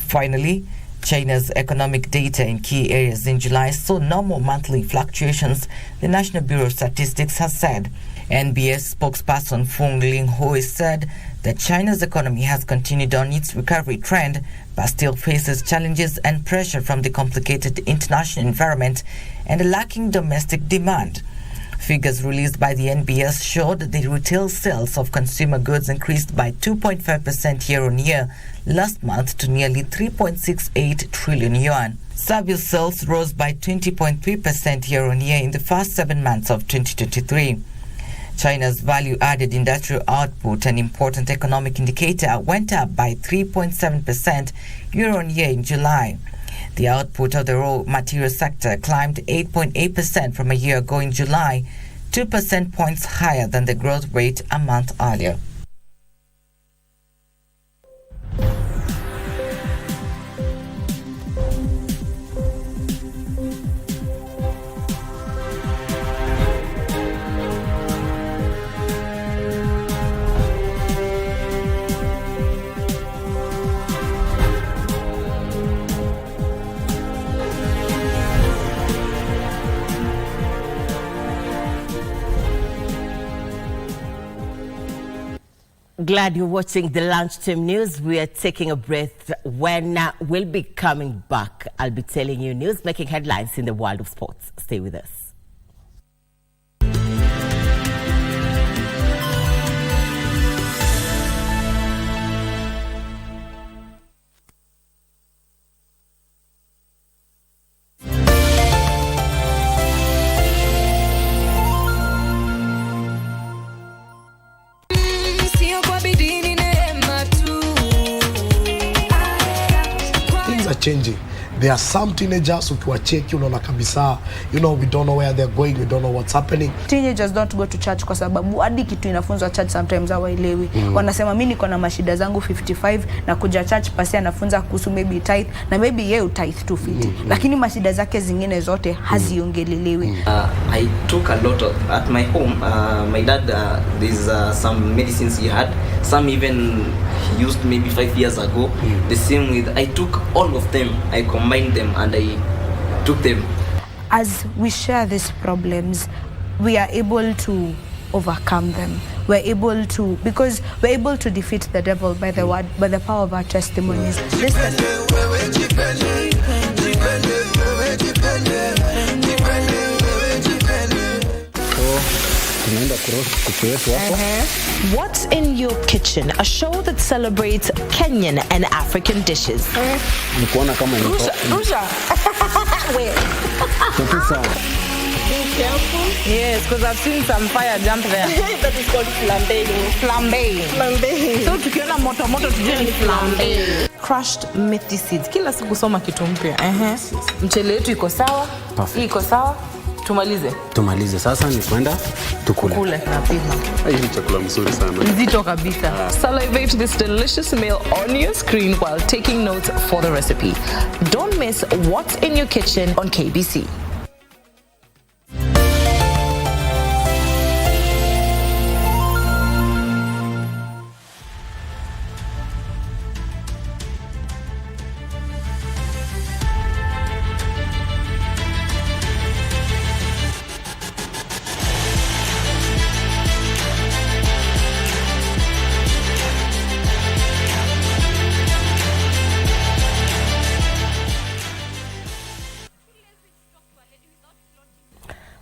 Finally, China's economic data in key areas in July saw normal monthly fluctuations, the National Bureau of Statistics has said. NBS spokesperson Feng Linghui said that China's economy has continued on its recovery trend, but still faces challenges and pressure from the complicated international environment and a lacking domestic demand. Figures released by the NBS showed the retail sales of consumer goods increased by 2.5% year-on-year last month to nearly 3.68 trillion yuan. Service sales rose by 20.3% year-on-year in the first 7 months of 2023. China's value-added industrial output, an important economic indicator, went up by 3.7% year-on-year in July. The output of the raw material sector climbed 8.8% from a year ago in July, 2 percentage points higher than the growth rate a month earlier. Glad you're watching the Lunchtime News. We are taking a breath. When we'll be coming back, I'll be telling you news making headlines in the world of sports. Stay with us. Changing. There are some teenagers ukiwacheki unaona kabisa, we don't know where they're going, we don't know what's happening. Teenagers don't go to church kwa sababu hadi kitu inafunzwa church sometimes hawaelewi. Wanasema mimi niko na mashida zangu 55 na kuja church pasi anafunza kuhusu maybe tithe na maybe yeye tithe too fit. Lakini mashida zake zingine zote haziongelelewi. I took a lot of at my home. My dad there's some medicines he had. Some even he used maybe 5 years ago. The same with I took all of them. I combined them and I took them. As we share these problems, we are able to overcome them. We're able to, because we're able to defeat the devil by the word, by the power of our testimonies. What's in your kitchen? A show that celebrates Kenyan and African dishes. Wait. Be careful. Yes, because I've seen some fire jump there. That is called flambéing. Flambéing. So tukiona moto tujue ni flambéing. Crushed methi seeds. Kila siku soma kitu mpya. Mchele yetu iko sawa. Hii iko sawa. Tumalize. Sasa ni kwenda tukule. Napima. Hii ni chakula mzuri sana. Nzito kabisa. Salivate this delicious meal on your screen while taking notes for the recipe. Don't miss What's in Your Kitchen on KBC.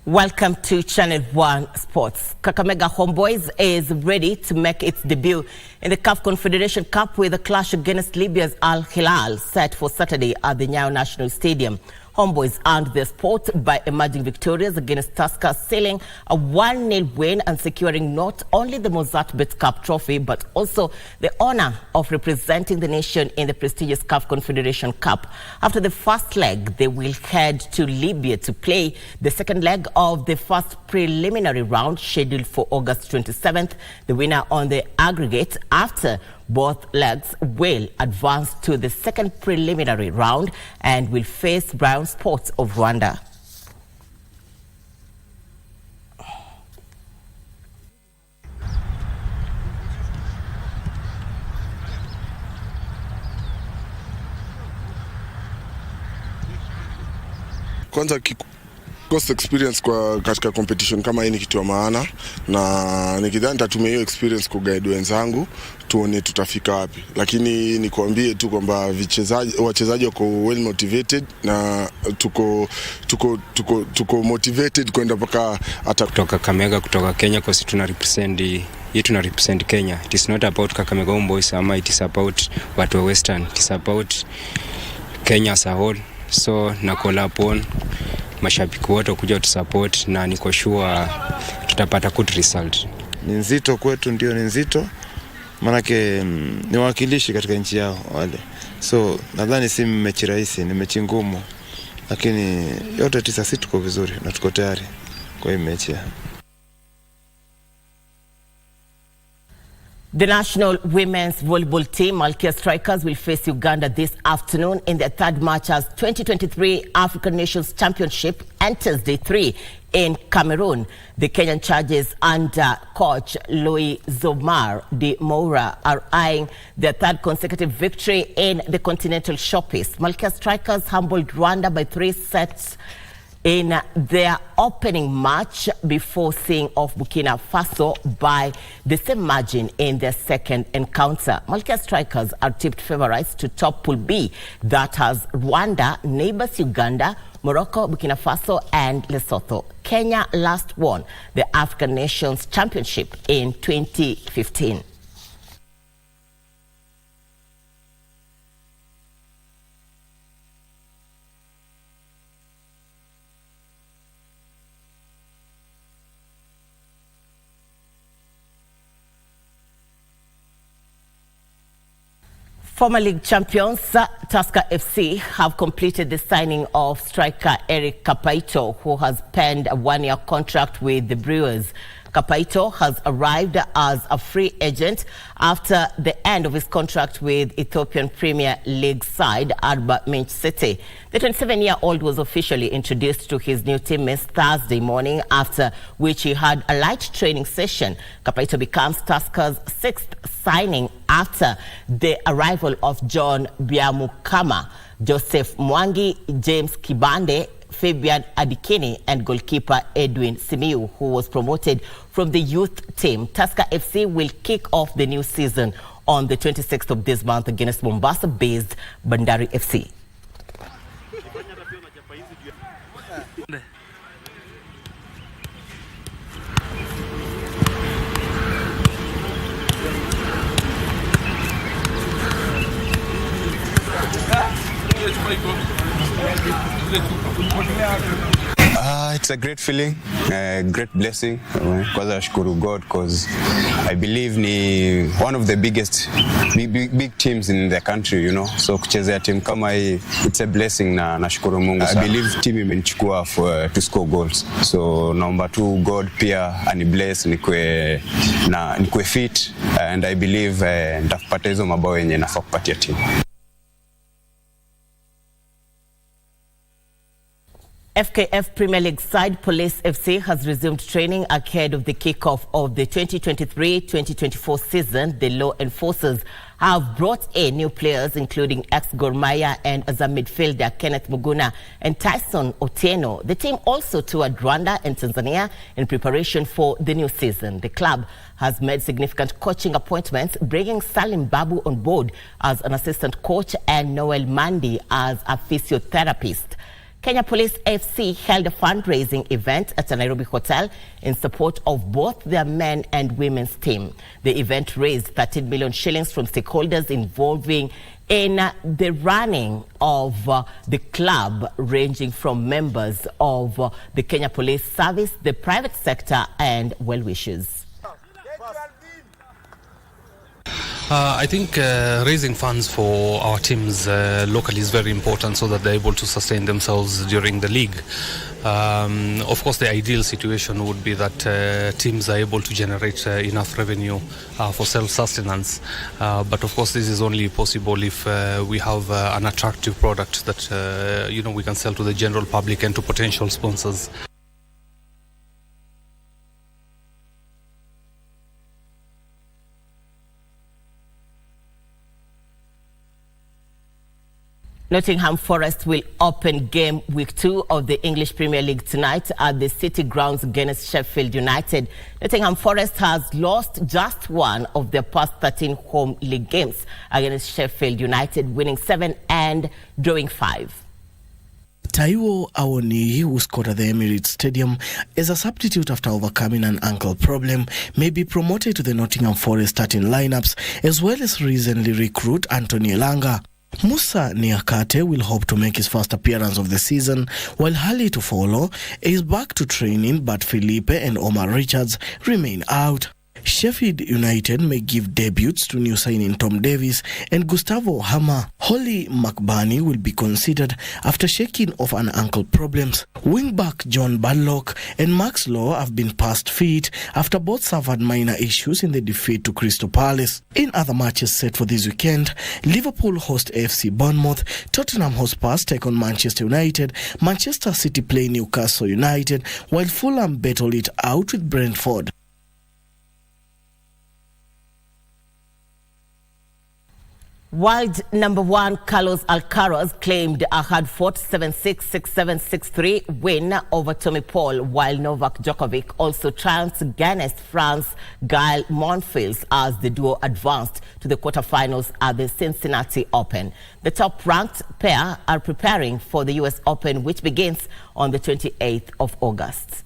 Welcome to Channel 1 Sports. Kakamega Homeboys is ready to make its debut in the CAF Confederation Cup with a clash against Libya's Al Hilal set for Saturday at the Nyayo National Stadium. Homeboys earned their spot by emerging victorious against Tusker, sealing a 1-0 win and securing not only the Mozart-Bet Cup trophy but also the honor of representing the nation in the prestigious CAF Confederation Cup. After the first leg, they will head to Libya to play the second leg of the first preliminary round scheduled for August 27th. The winner on the aggregate after both legs will advance to the second preliminary round and will face Brown Sports of Rwanda. Kwanza cost experience kwa katika competition kama hii ni kitu ya maana, na nikidhani nitatumia hiyo experience kuguide wenzangu tuone tutafika wapi. Lakini nikwambie tu kwamba wachezaji wako well motivated na tuko motivated kwenda mpaka hata kutoka Kakamega, kutoka Kenya, kwa sababu tuna represent Kenya. It is not about Kakamega Homeboys ama it is about watu wa Western. It is about Kenya as a whole. So na call upon mashabiki wote kuja tu support, na niko sure tutapata good result. Ni nzito kwetu, ndio ni nzito. Manake ni wakilishi katika nchi yao wale. So nadhani si mechi rahisi, ni mechi ngumu. Lakini yote tisa sisi tuko vizuri na tuko tayari kwa hii mechi. The national women's volleyball team, Malkia Strikers, will face Uganda this afternoon in their third match as 2023 African Nations Championship enters day 3 in Cameroon. The Kenyan charges under coach Louis Zomar de Moura are eyeing their third consecutive victory in the continental showpiece. Malkia Strikers humbled Rwanda by 3 sets in their opening match before seeing off Burkina Faso by the same margin in their second encounter. Malkia Strikers are tipped favorites to top Pool B that has Rwanda, neighbors Uganda, Morocco, Burkina Faso and Lesotho. Kenya last won the African Nations Championship in 2015. Former league champions Tusker FC have completed the signing of striker Eric Kapaito, who has penned a 1-year contract with the Brewers. Kapaito has arrived as a free agent after the end of his contract with Ethiopian Premier League side Arba Minch City. The 27-year-old was officially introduced to his new teammates Thursday morning, after which he had a light training session. Kapaito becomes Tusker's 6th signing after the arrival of John Biamukama, Joseph Mwangi, James Kibande, Fabian Adikini and goalkeeper Edwin Simiu, who was promoted from the youth team. Tusker FC will kick off the new season on the 26th of this month against Mombasa-based Bandari FC. It's a great feeling, a great blessing. Kwanza nashukuru God because I believe ni one of the biggest big teams in the country, you know. So kuchezea team kama hii, it's a blessing na nashukuru Mungu sana. I believe team imenichukua to score goals. So naomba tu God pia ani bless nikwe fit, and I believe nitapata hizo mabao yenye nafaa kupatia team. FKF Premier League side Police FC has resumed training ahead of the kickoff of the 2023-2024 season. The law enforcers have brought in new players, including ex-Gor Mahia and Azam midfielder Kenneth Muguna and Tyson Otieno. The team also toured Rwanda and Tanzania in preparation for the new season. The club has made significant coaching appointments, bringing Salim Babu on board as an assistant coach and Noel Mandi as a physiotherapist. Kenya Police FC held a fundraising event at a Nairobi hotel in support of both their men and women's team. The event raised 13 million shillings from stakeholders involving in the running of the club, ranging from members of the Kenya Police Service, the private sector and well-wishers. I think raising funds for our teams locally is very important so that they're able to sustain themselves during the league. Of course, the ideal situation would be that teams are able to generate enough revenue for self-sustenance. But of course, this is only possible if we have an attractive product that we can sell to the general public and to potential sponsors. Nottingham Forest will open game week 2 of the English Premier League tonight at the City Grounds against Sheffield United. Nottingham Forest has lost just one of their past 13 home league games against Sheffield United, winning 7 and drawing 5. Taiwo Awoniyi, who scored at the Emirates Stadium as a substitute after overcoming an ankle problem, may be promoted to the Nottingham Forest starting lineups, as well as recently recruit Anthony Elanga. Musa Niakate will hope to make his first appearance of the season, while Hali Tufolo is back to training, but Felipe and Omar Richards remain out. Sheffield United may give debuts to new signing Tom Davis and Gustavo Hammer. Holly McBurney will be considered after shaking off an ankle problems. Wingback John Badlock and Max Lowe have been past fit after both suffered minor issues in the defeat to Crystal Palace. In other matches set for this weekend, Liverpool host AFC Bournemouth, Tottenham Hotspur take on Manchester United, Manchester City play Newcastle United, while Fulham battle it out with Brentford. World number 1 Carlos Alcaraz claimed a hard-fought 7-6, 6-7, 6-3 win over Tommy Paul, while Novak Djokovic also triumphed against France's Gael Monfils as the duo advanced to the quarterfinals at the Cincinnati Open. The top-ranked pair are preparing for the US Open, which begins on the 28th of August.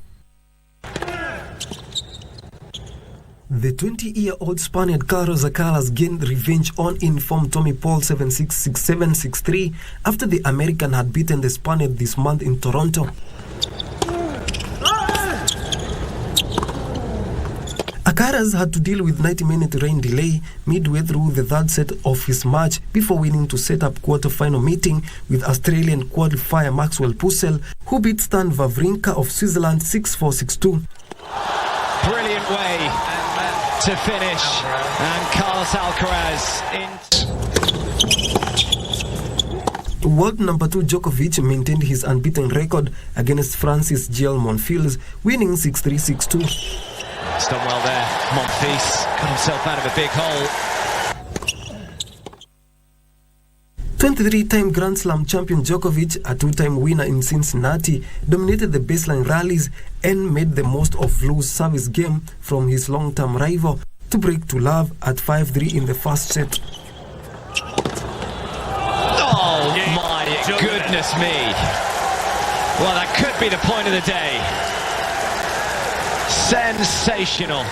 The 20-year-old Spaniard Carlos Alcaraz gained revenge on in-form Tommy Paul 7-6, 6-7, 6-3 after the American had beaten the Spaniard this month in Toronto. Alcaraz had to deal with 90-minute rain delay midway through the third set of his match before winning to set up quarter-final meeting with Australian qualifier Maxwell Purcell, who beat Stan Wawrinka of Switzerland 6-4, 6-2. Brilliant way to finish, and Carlos Alcaraz in. World number 2 Djokovic maintained his unbeaten record against France's Gael Monfils, winning 6-3, 6-2. He's done well there. Monfils got himself out of a big hole. 23-time Grand Slam champion Djokovic, a 2-time winner in Cincinnati, dominated the baseline rallies and made the most of Lou's service game from his long-term rival to break to love at 5-3 in the first set. Oh my goodness me. Well, that could be the point of the day. Sensational.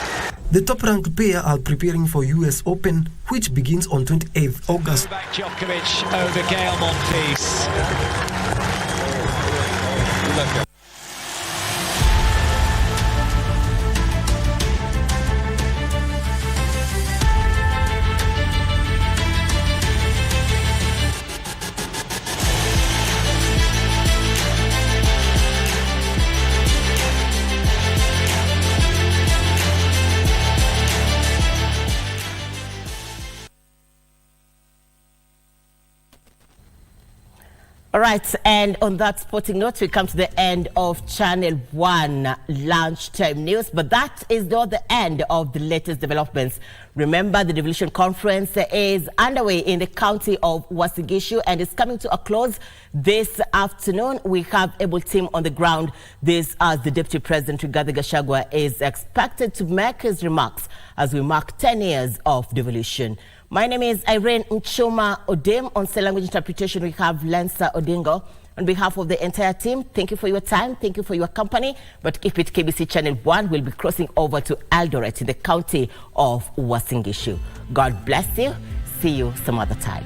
The top-ranked pair are preparing for US Open, which begins on 28th August. Back Djokovic over Gael Monfils. All right, and on that sporting note, we come to the end of Channel 1 Lunchtime News, but that is not the end of the latest developments. Remember, the Devolution Conference is underway in the county of Uasin Gishu and is coming to a close this afternoon. We have able team on the ground. This as the Deputy President, Rigathi Gachagua, is expected to make his remarks as we mark 10 years of devolution. My name is Irene Mchuma Odem. On Sign Language Interpretation, we have Lensa Odingo. On behalf of the entire team, thank you for your time, thank you for your company. But keep it KBC Channel 1. We'll be crossing over to Eldoret in the county of Uasin Gishu. God bless you. See you some other time.